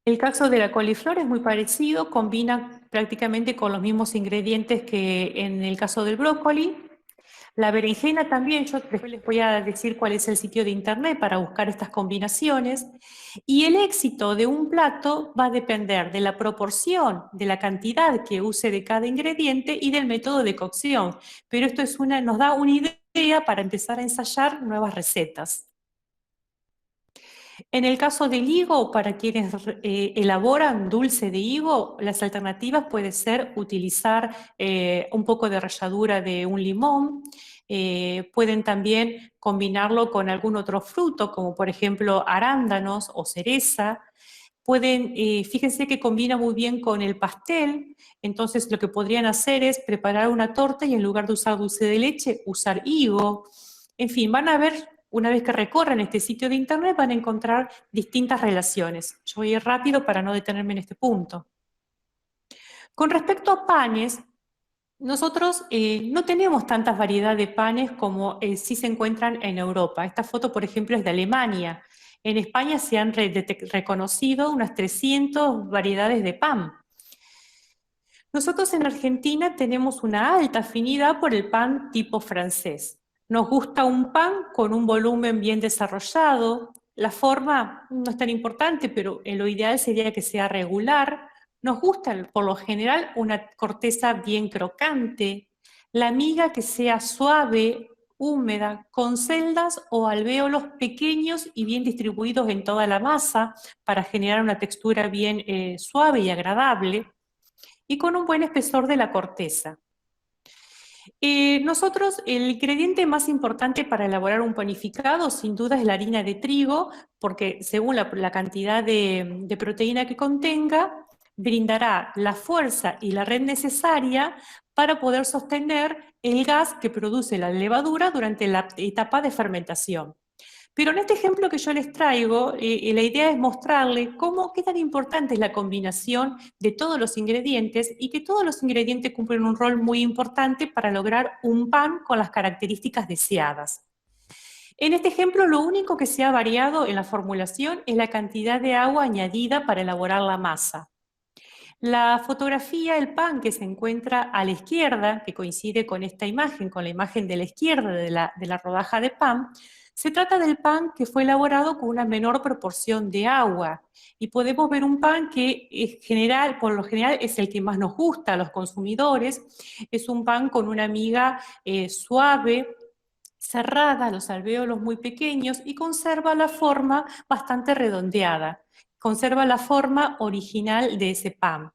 El caso de la coliflor es muy parecido, combina prácticamente con los mismos ingredientes que en el caso del brócoli. La berenjena también, yo después les voy a decir cuál es el sitio de internet para buscar estas combinaciones. Y el éxito de un plato va a depender de la proporción, de la cantidad que use de cada ingrediente y del método de cocción. Pero esto nos da una idea para empezar a ensayar nuevas recetas. En el caso del higo, para quienes elaboran dulce de higo, las alternativas puede ser utilizar un poco de ralladura de un limón, pueden también combinarlo con algún otro fruto, como por ejemplo arándanos o cereza. Fíjense que combina muy bien con el pastel, entonces lo que podrían hacer es preparar una torta y en lugar de usar dulce de leche, usar higo. En fin, van a ver, una vez que recorran este sitio de internet, van a encontrar distintas relaciones. Yo voy a ir rápido para no detenerme en este punto. Con respecto a panes, nosotros no tenemos tantas variedades de panes como sí se encuentran en Europa. Esta foto, por ejemplo, es de Alemania. En España se han reconocido unas 300 variedades de pan. Nosotros en Argentina tenemos una alta afinidad por el pan tipo francés. Nos gusta un pan con un volumen bien desarrollado. La forma no es tan importante, pero lo ideal sería que sea regular. Nos gusta, por lo general, una corteza bien crocante. La miga que sea suave, húmeda, con celdas o alvéolos pequeños y bien distribuidos en toda la masa para generar una textura bien suave y agradable y con un buen espesor de la corteza. Nosotros, el ingrediente más importante para elaborar un panificado, sin duda, es la harina de trigo, porque según la cantidad de proteína que contenga, brindará la fuerza y la red necesaria para poder sostener el gas que produce la levadura durante la etapa de fermentación. Pero en este ejemplo que yo les traigo, la idea es mostrarles qué tan importante es la combinación de todos los ingredientes y que todos los ingredientes cumplen un rol muy importante para lograr un pan con las características deseadas. En este ejemplo, lo único que se ha variado en la formulación es la cantidad de agua añadida para elaborar la masa. La fotografía, el pan que se encuentra a la izquierda, que coincide con esta imagen, con la imagen de la izquierda de la rodaja de pan, se trata del pan que fue elaborado con una menor proporción de agua. Y podemos ver un pan que por lo general es el que más nos gusta a los consumidores. Es un pan con una miga suave, cerrada, los alvéolos muy pequeños y conserva la forma bastante redondeada. Conserva la forma original de ese pan.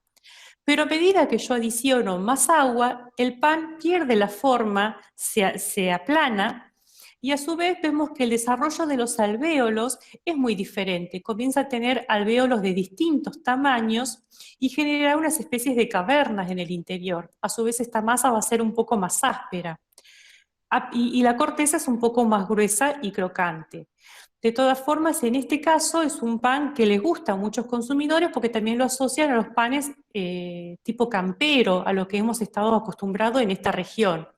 Pero a medida que yo adiciono más agua, el pan pierde la forma, se aplana y a su vez vemos que el desarrollo de los alvéolos es muy diferente. Comienza a tener alvéolos de distintos tamaños y genera unas especies de cavernas en el interior. A su vez esta masa va a ser un poco más áspera. Y la corteza es un poco más gruesa y crocante. De todas formas, en este caso es un pan que les gusta a muchos consumidores porque también lo asocian a los panes tipo campero, a lo que hemos estado acostumbrados en esta región.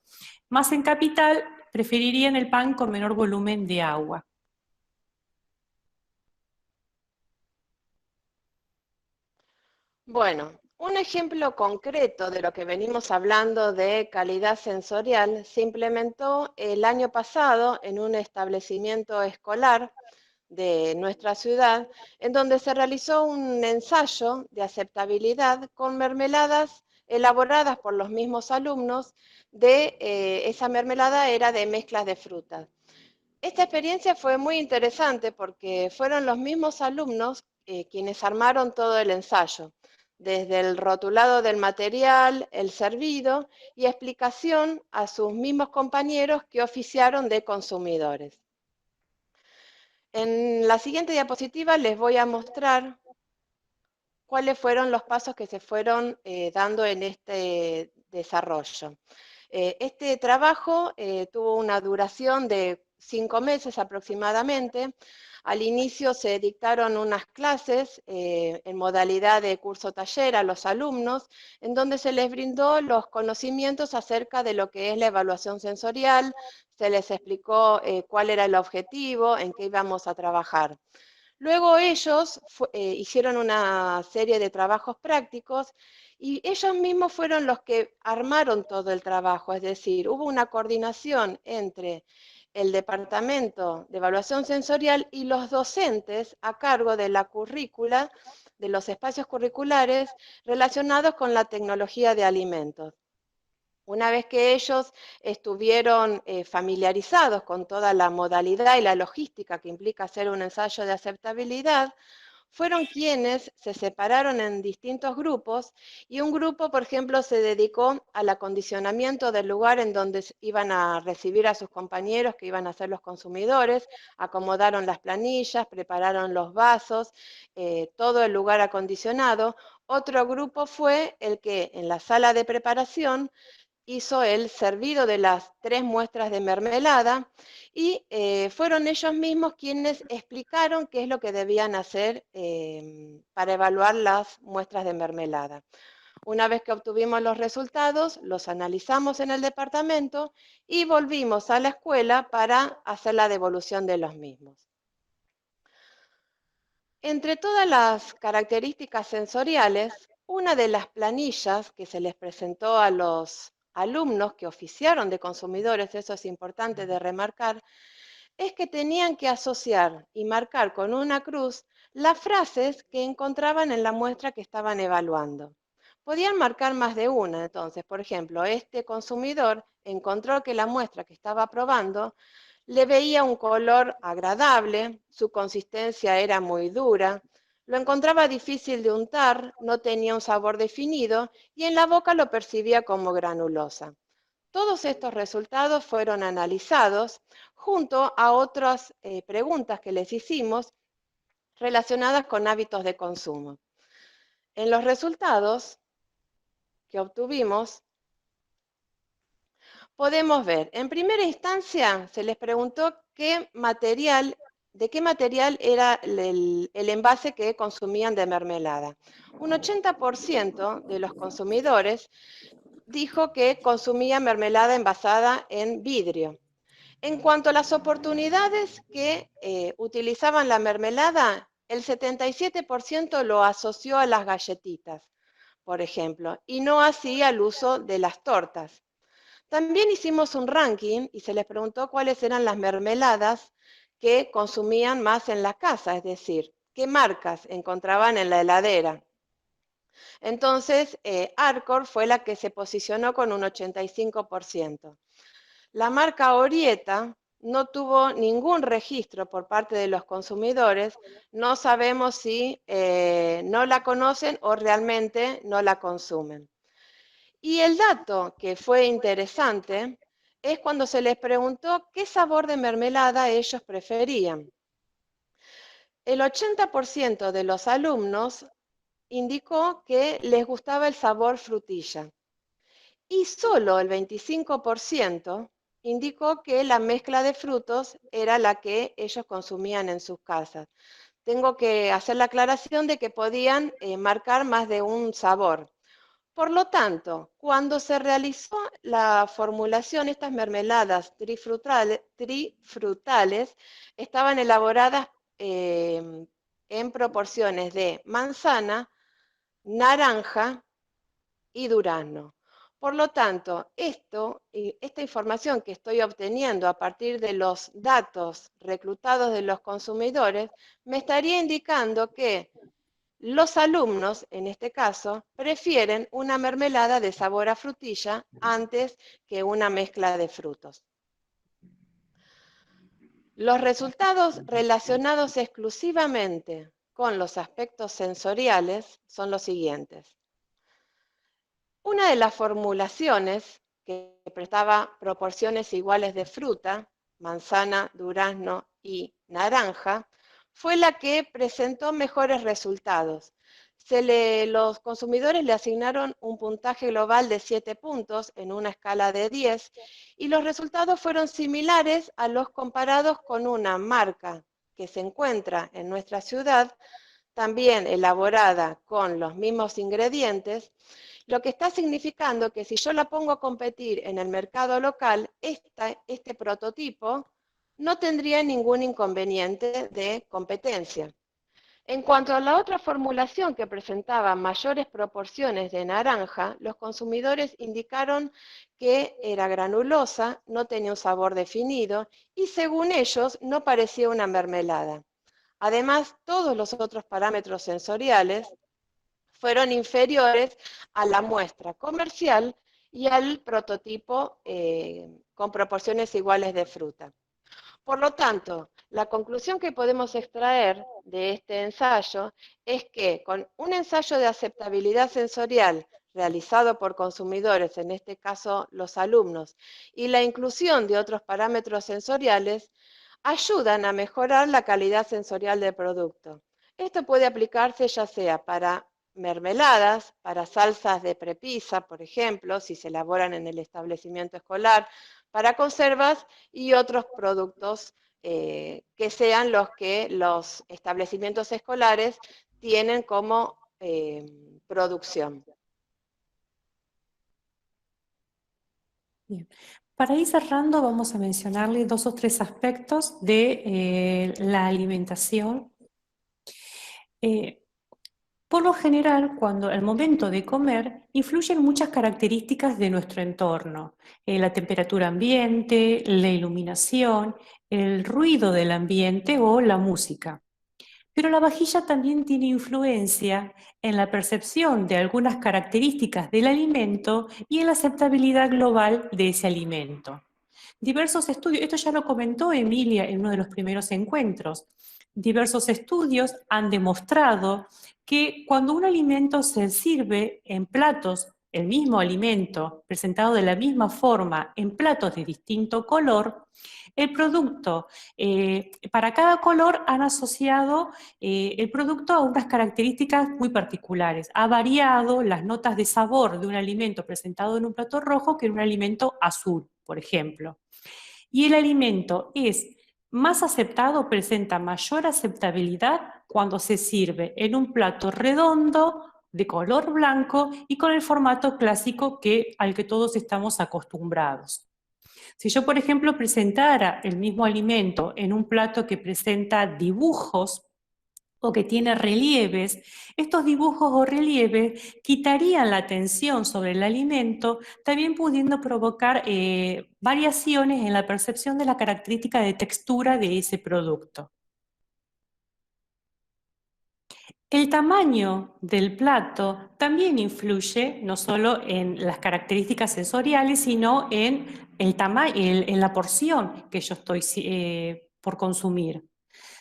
Más en capital, preferirían el pan con menor volumen de agua. Bueno, un ejemplo concreto de lo que venimos hablando de calidad sensorial se implementó el año pasado en un establecimiento escolar de nuestra ciudad, en donde se realizó un ensayo de aceptabilidad con mermeladas elaboradas por los mismos alumnos. Esa mermelada era de mezclas de frutas. Esta experiencia fue muy interesante porque fueron los mismos alumnos quienes armaron todo el ensayo, desde el rotulado del material, el servido y explicación a sus mismos compañeros que oficiaron de consumidores. En la siguiente diapositiva les voy a mostrar cuáles fueron los pasos que se fueron dando en este desarrollo. Este trabajo tuvo una duración de 5 meses aproximadamente. Al inicio se dictaron unas clases en modalidad de curso-taller a los alumnos, en donde se les brindó los conocimientos acerca de lo que es la evaluación sensorial, se les explicó cuál era el objetivo, en qué íbamos a trabajar. Luego ellos hicieron una serie de trabajos prácticos y ellos mismos fueron los que armaron todo el trabajo, es decir, hubo una coordinación entre el Departamento de Evaluación Sensorial y los docentes a cargo de la currícula, de los espacios curriculares relacionados con la tecnología de alimentos. Una vez que ellos estuvieron familiarizados con toda la modalidad y la logística que implica hacer un ensayo de aceptabilidad, fueron quienes se separaron en distintos grupos y un grupo, por ejemplo, se dedicó al acondicionamiento del lugar en donde iban a recibir a sus compañeros que iban a ser los consumidores, acomodaron las planillas, prepararon los vasos, todo el lugar acondicionado. Otro grupo fue el que en la sala de preparación hizo el servido de las 3 muestras de mermelada y fueron ellos mismos quienes explicaron qué es lo que debían hacer para evaluar las muestras de mermelada. Una vez que obtuvimos los resultados, los analizamos en el departamento y volvimos a la escuela para hacer la devolución de los mismos. Entre todas las características sensoriales, una de las planillas que se les presentó a los alumnos que oficiaron de consumidores, eso es importante de remarcar, es que tenían que asociar y marcar con una cruz las frases que encontraban en la muestra que estaban evaluando. Podían marcar más de una, entonces, por ejemplo, este consumidor encontró que la muestra que estaba probando le veía un color agradable, su consistencia era muy dura, lo encontraba difícil de untar, no tenía un sabor definido y en la boca lo percibía como granulosa. Todos estos resultados fueron analizados junto a otras preguntas que les hicimos relacionadas con hábitos de consumo. En los resultados que obtuvimos, podemos ver, en primera instancia se les preguntó de qué material era el envase que consumían de mermelada. Un 80% de los consumidores dijo que consumía mermelada envasada en vidrio. En cuanto a las oportunidades que utilizaban la mermelada, el 77% lo asoció a las galletitas, por ejemplo, y no así al uso de las tortas. También hicimos un ranking y se les preguntó cuáles eran las mermeladas que consumían más en la casa, es decir, qué marcas encontraban en la heladera. Entonces, Arcor fue la que se posicionó con un 85%. La marca Orieta no tuvo ningún registro por parte de los consumidores, no sabemos si no la conocen o realmente no la consumen. Y el dato que fue interesante es cuando se les preguntó qué sabor de mermelada ellos preferían. El 80% de los alumnos indicó que les gustaba el sabor frutilla y solo el 25% indicó que la mezcla de frutos era la que ellos consumían en sus casas. Tengo que hacer la aclaración de que podían marcar más de un sabor. Por lo tanto, cuando se realizó la formulación, estas mermeladas trifrutales estaban elaboradas en proporciones de manzana, naranja y durazno. Por lo tanto, esta información que estoy obteniendo a partir de los datos reclutados de los consumidores me estaría indicando que los alumnos, en este caso, prefieren una mermelada de sabor a frutilla antes que una mezcla de frutos. Los resultados relacionados exclusivamente con los aspectos sensoriales son los siguientes. Una de las formulaciones que prestaba proporciones iguales de fruta, manzana, durazno y naranja, fue la que presentó mejores resultados. Los consumidores le asignaron un puntaje global de 7 puntos en una escala de 10 y los resultados fueron similares a los comparados con una marca que se encuentra en nuestra ciudad, también elaborada con los mismos ingredientes, lo que está significando que si yo la pongo a competir en el mercado local, este prototipo no tendría ningún inconveniente de competencia. En cuanto a la otra formulación que presentaba mayores proporciones de naranja, los consumidores indicaron que era granulosa, no tenía un sabor definido y según ellos no parecía una mermelada. Además, todos los otros parámetros sensoriales fueron inferiores a la muestra comercial y al prototipo con proporciones iguales de fruta. Por lo tanto, la conclusión que podemos extraer de este ensayo es que con un ensayo de aceptabilidad sensorial realizado por consumidores, en este caso los alumnos, y la inclusión de otros parámetros sensoriales, ayudan a mejorar la calidad sensorial del producto. Esto puede aplicarse ya sea para mermeladas, para salsas de prepisa, por ejemplo, si se elaboran en el establecimiento escolar, para conservas y otros productos que sean los que los establecimientos escolares tienen como producción. Bien. Para ir cerrando, vamos a mencionarle 2 o 3 aspectos de la alimentación. Por lo general, cuando al momento de comer, influyen muchas características de nuestro entorno. La temperatura ambiente, la iluminación, el ruido del ambiente o la música. Pero la vajilla también tiene influencia en la percepción de algunas características del alimento y en la aceptabilidad global de ese alimento. Diversos estudios, esto ya lo comentó Emilia en uno de los primeros encuentros, diversos estudios han demostrado que cuando un alimento se sirve en platos, el mismo alimento presentado de la misma forma en platos de distinto color, el producto, para cada color han asociado el producto a unas características muy particulares. Ha variado las notas de sabor de un alimento presentado en un plato rojo que en un alimento azul, por ejemplo. Y el alimento es más aceptado, presenta mayor aceptabilidad cuando se sirve en un plato redondo, de color blanco y con el formato clásico al que todos estamos acostumbrados. Si yo, por ejemplo, presentara el mismo alimento en un plato que presenta dibujos o que tiene relieves, estos dibujos o relieves quitarían la atención sobre el alimento, también pudiendo provocar variaciones en la percepción de la característica de textura de ese producto. El tamaño del plato también influye no solo en las características sensoriales, sino en en la porción que yo estoy por consumir.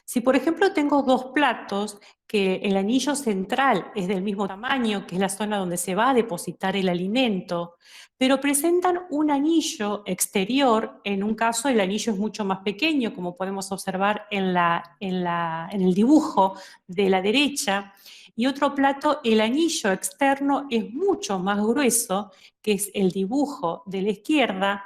Si, por ejemplo, tengo dos platos que el anillo central es del mismo tamaño, que es la zona donde se va a depositar el alimento, pero presentan un anillo exterior, en un caso el anillo es mucho más pequeño, como podemos observar en el dibujo de la derecha, y otro plato, el anillo externo es mucho más grueso, que es el dibujo de la izquierda.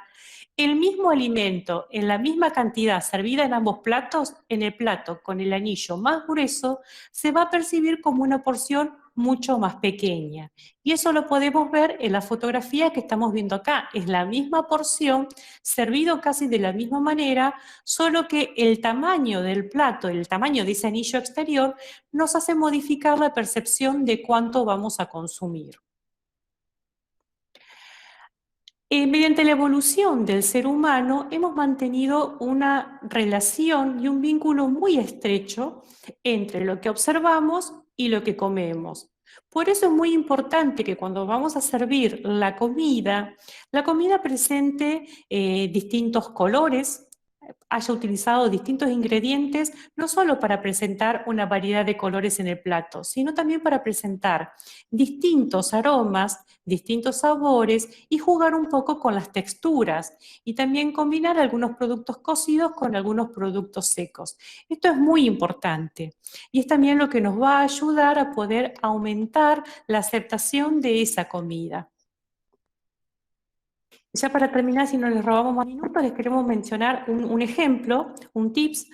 El mismo alimento, en la misma cantidad servida en ambos platos, en el plato con el anillo más grueso, se va a percibir como una porción mucho más pequeña. Y eso lo podemos ver en la fotografía que estamos viendo acá. Es la misma porción, servido casi de la misma manera, solo que el tamaño del plato, el tamaño de ese anillo exterior, nos hace modificar la percepción de cuánto vamos a consumir. Mediante la evolución del ser humano hemos mantenido una relación y un vínculo muy estrecho entre lo que observamos y lo que comemos. Por eso es muy importante que cuando vamos a servir la comida presente distintos colores, haya utilizado distintos ingredientes, no solo para presentar una variedad de colores en el plato, sino también para presentar distintos aromas, distintos sabores y jugar un poco con las texturas y también combinar algunos productos cocidos con algunos productos secos. Esto es muy importante y es también lo que nos va a ayudar a poder aumentar la aceptación de esa comida. Ya para terminar, si no les robamos más minutos, les queremos mencionar un ejemplo, un tips.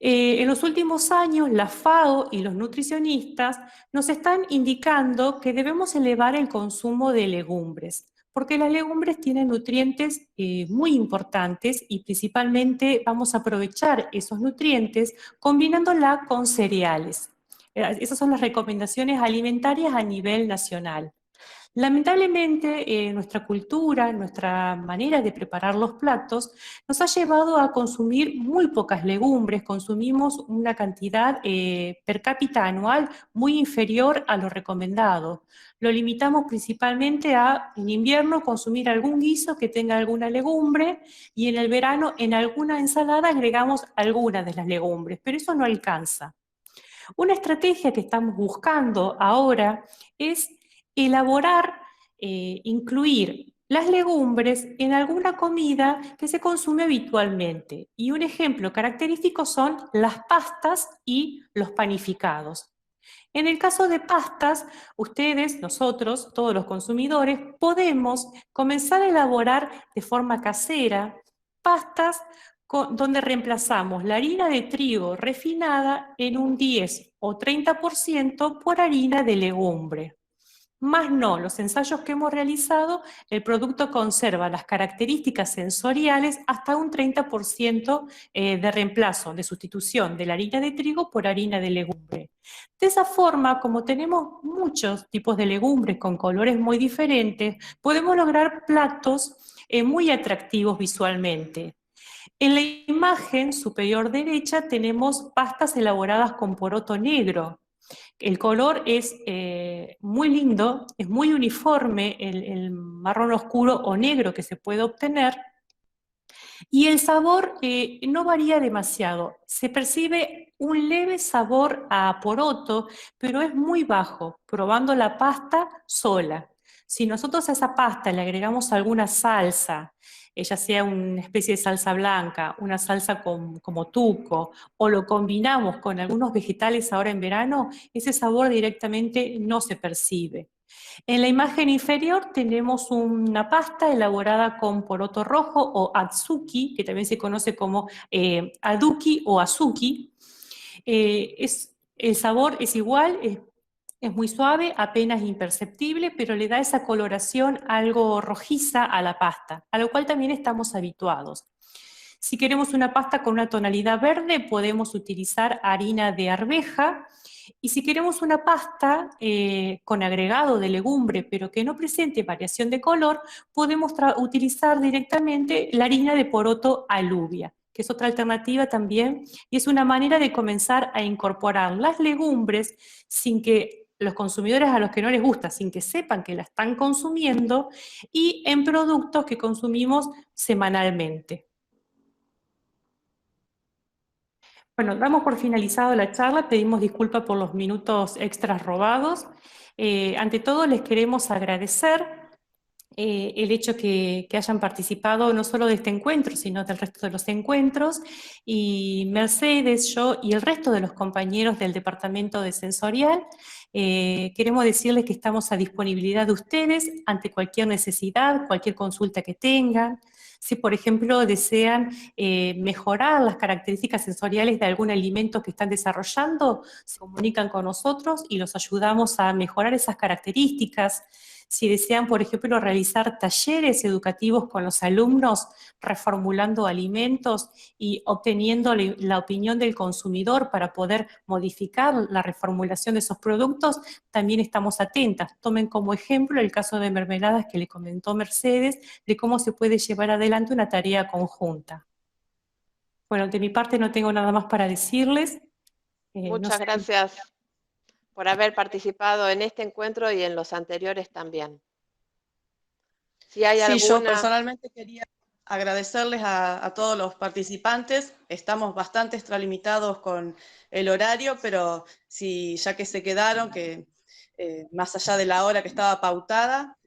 En los últimos años, la FAO y los nutricionistas nos están indicando que debemos elevar el consumo de legumbres, porque las legumbres tienen nutrientes muy importantes y principalmente vamos a aprovechar esos nutrientes combinándola con cereales. Esas son las recomendaciones alimentarias a nivel nacional. Lamentablemente, nuestra cultura, nuestra manera de preparar los platos, nos ha llevado a consumir muy pocas legumbres, consumimos una cantidad per cápita anual muy inferior a lo recomendado. Lo limitamos principalmente a, en invierno, consumir algún guiso que tenga alguna legumbre y en el verano, en alguna ensalada, agregamos alguna de las legumbres, pero eso no alcanza. Una estrategia que estamos buscando ahora es elaborar, incluir las legumbres en alguna comida que se consume habitualmente. Y un ejemplo característico son las pastas y los panificados. En el caso de pastas, ustedes, nosotros, todos los consumidores, podemos comenzar a elaborar de forma casera pastas donde reemplazamos la harina de trigo refinada en un 10 o 30% por harina de legumbre. Más no, los ensayos que hemos realizado, el producto conserva las características sensoriales hasta un 30% de reemplazo, de sustitución de la harina de trigo por harina de legumbre. De esa forma, como tenemos muchos tipos de legumbres con colores muy diferentes, podemos lograr platos muy atractivos visualmente. En la imagen superior derecha tenemos pastas elaboradas con poroto negro. El color es muy lindo, es muy uniforme, el marrón oscuro o negro que se puede obtener, y el sabor no varía demasiado. Se percibe un leve sabor a poroto, pero es muy bajo, probando la pasta sola. Si nosotros a esa pasta le agregamos alguna salsa, ya sea una especie de salsa blanca, una salsa como tuco, o lo combinamos con algunos vegetales ahora en verano, ese sabor directamente no se percibe. En la imagen inferior tenemos una pasta elaborada con poroto rojo o atsuki, que también se conoce como aduki o azuki. El sabor es igual, es muy suave, apenas imperceptible, pero le da esa coloración algo rojiza a la pasta, a lo cual también estamos habituados. Si queremos una pasta con una tonalidad verde, podemos utilizar harina de arveja. Y si queremos una pasta con agregado de legumbre, pero que no presente variación de color, podemos utilizar directamente la harina de poroto alubia. que es otra alternativa también, y es una manera de comenzar a incorporar las legumbres sin que los consumidores a los que no les gusta, sin que sepan que la están consumiendo, y en productos que consumimos semanalmente. Bueno, damos por finalizado la charla, pedimos disculpas por los minutos extras robados. Ante todo, les queremos agradecer el hecho que hayan participado no solo de este encuentro, sino del resto de los encuentros, y Mercedes, yo y el resto de los compañeros del Departamento de Sensorial, queremos decirles que estamos a disponibilidad de ustedes ante cualquier necesidad, cualquier consulta que tengan. Si, por ejemplo, desean mejorar las características sensoriales de algún alimento que están desarrollando, se comunican con nosotros y los ayudamos a mejorar esas características. Si desean, por ejemplo, realizar talleres educativos con los alumnos, reformulando alimentos y obteniendo la opinión del consumidor para poder modificar la reformulación de esos productos, también estamos atentas. Tomen como ejemplo el caso de mermeladas que le comentó Mercedes, de cómo se puede llevar adelante una tarea conjunta. Bueno, de mi parte no tengo nada más para decirles. Muchas gracias por haber participado en este encuentro y en los anteriores también. Si hay alguna... yo personalmente quería agradecerles a todos los participantes. Estamos bastante extralimitados con el horario, pero ya que se quedaron, que más allá de la hora que estaba pautada,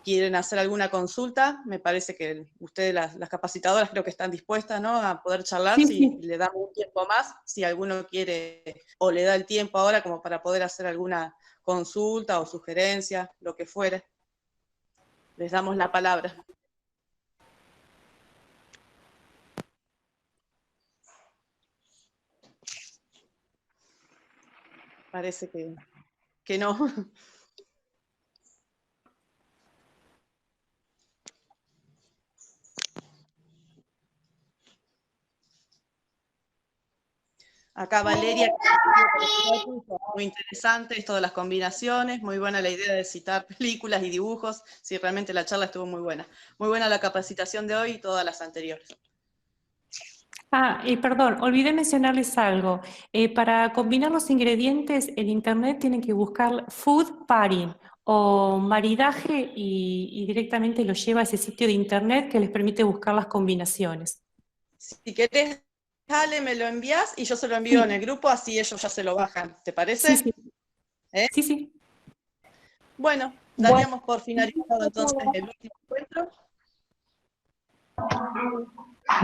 quieren hacer alguna consulta, me parece que ustedes, las capacitadoras, creo que están dispuestas, ¿no?, a poder charlar, si le damos un tiempo más, si alguno quiere o le da el tiempo ahora como para poder hacer alguna consulta o sugerencia, lo que fuere. Les damos la palabra. Parece que no. Acá Valeria, muy interesante esto de las combinaciones, muy buena la idea de citar películas y dibujos, sí, realmente la charla estuvo muy buena. Muy buena la capacitación de hoy y todas las anteriores. Y perdón, olvidé mencionarles algo. Para combinar los ingredientes en internet tienen que buscar food pairing o maridaje y directamente los lleva a ese sitio de internet que les permite buscar las combinaciones. Si querés, Ale, me lo envías y yo se lo envío en el grupo, así ellos ya se lo bajan. ¿Te parece? Sí, sí. Sí. Bueno, daríamos por finalizado entonces el último encuentro.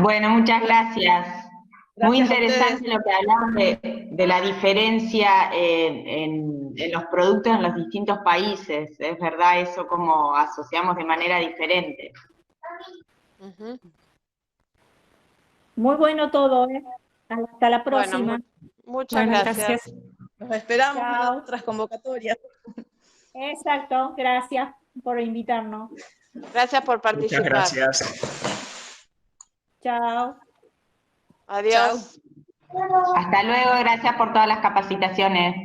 Bueno, muchas gracias. Muy interesante lo que hablaban de la diferencia en los productos en los distintos países. Es verdad, eso como asociamos de manera diferente. Muy bueno todo, ¿eh? Hasta la próxima. Bueno, muchas gracias. Nos esperamos en otras convocatorias. Exacto, gracias por invitarnos. Gracias por participar. Muchas gracias. Chao. Adiós. Hasta luego, gracias por todas las capacitaciones.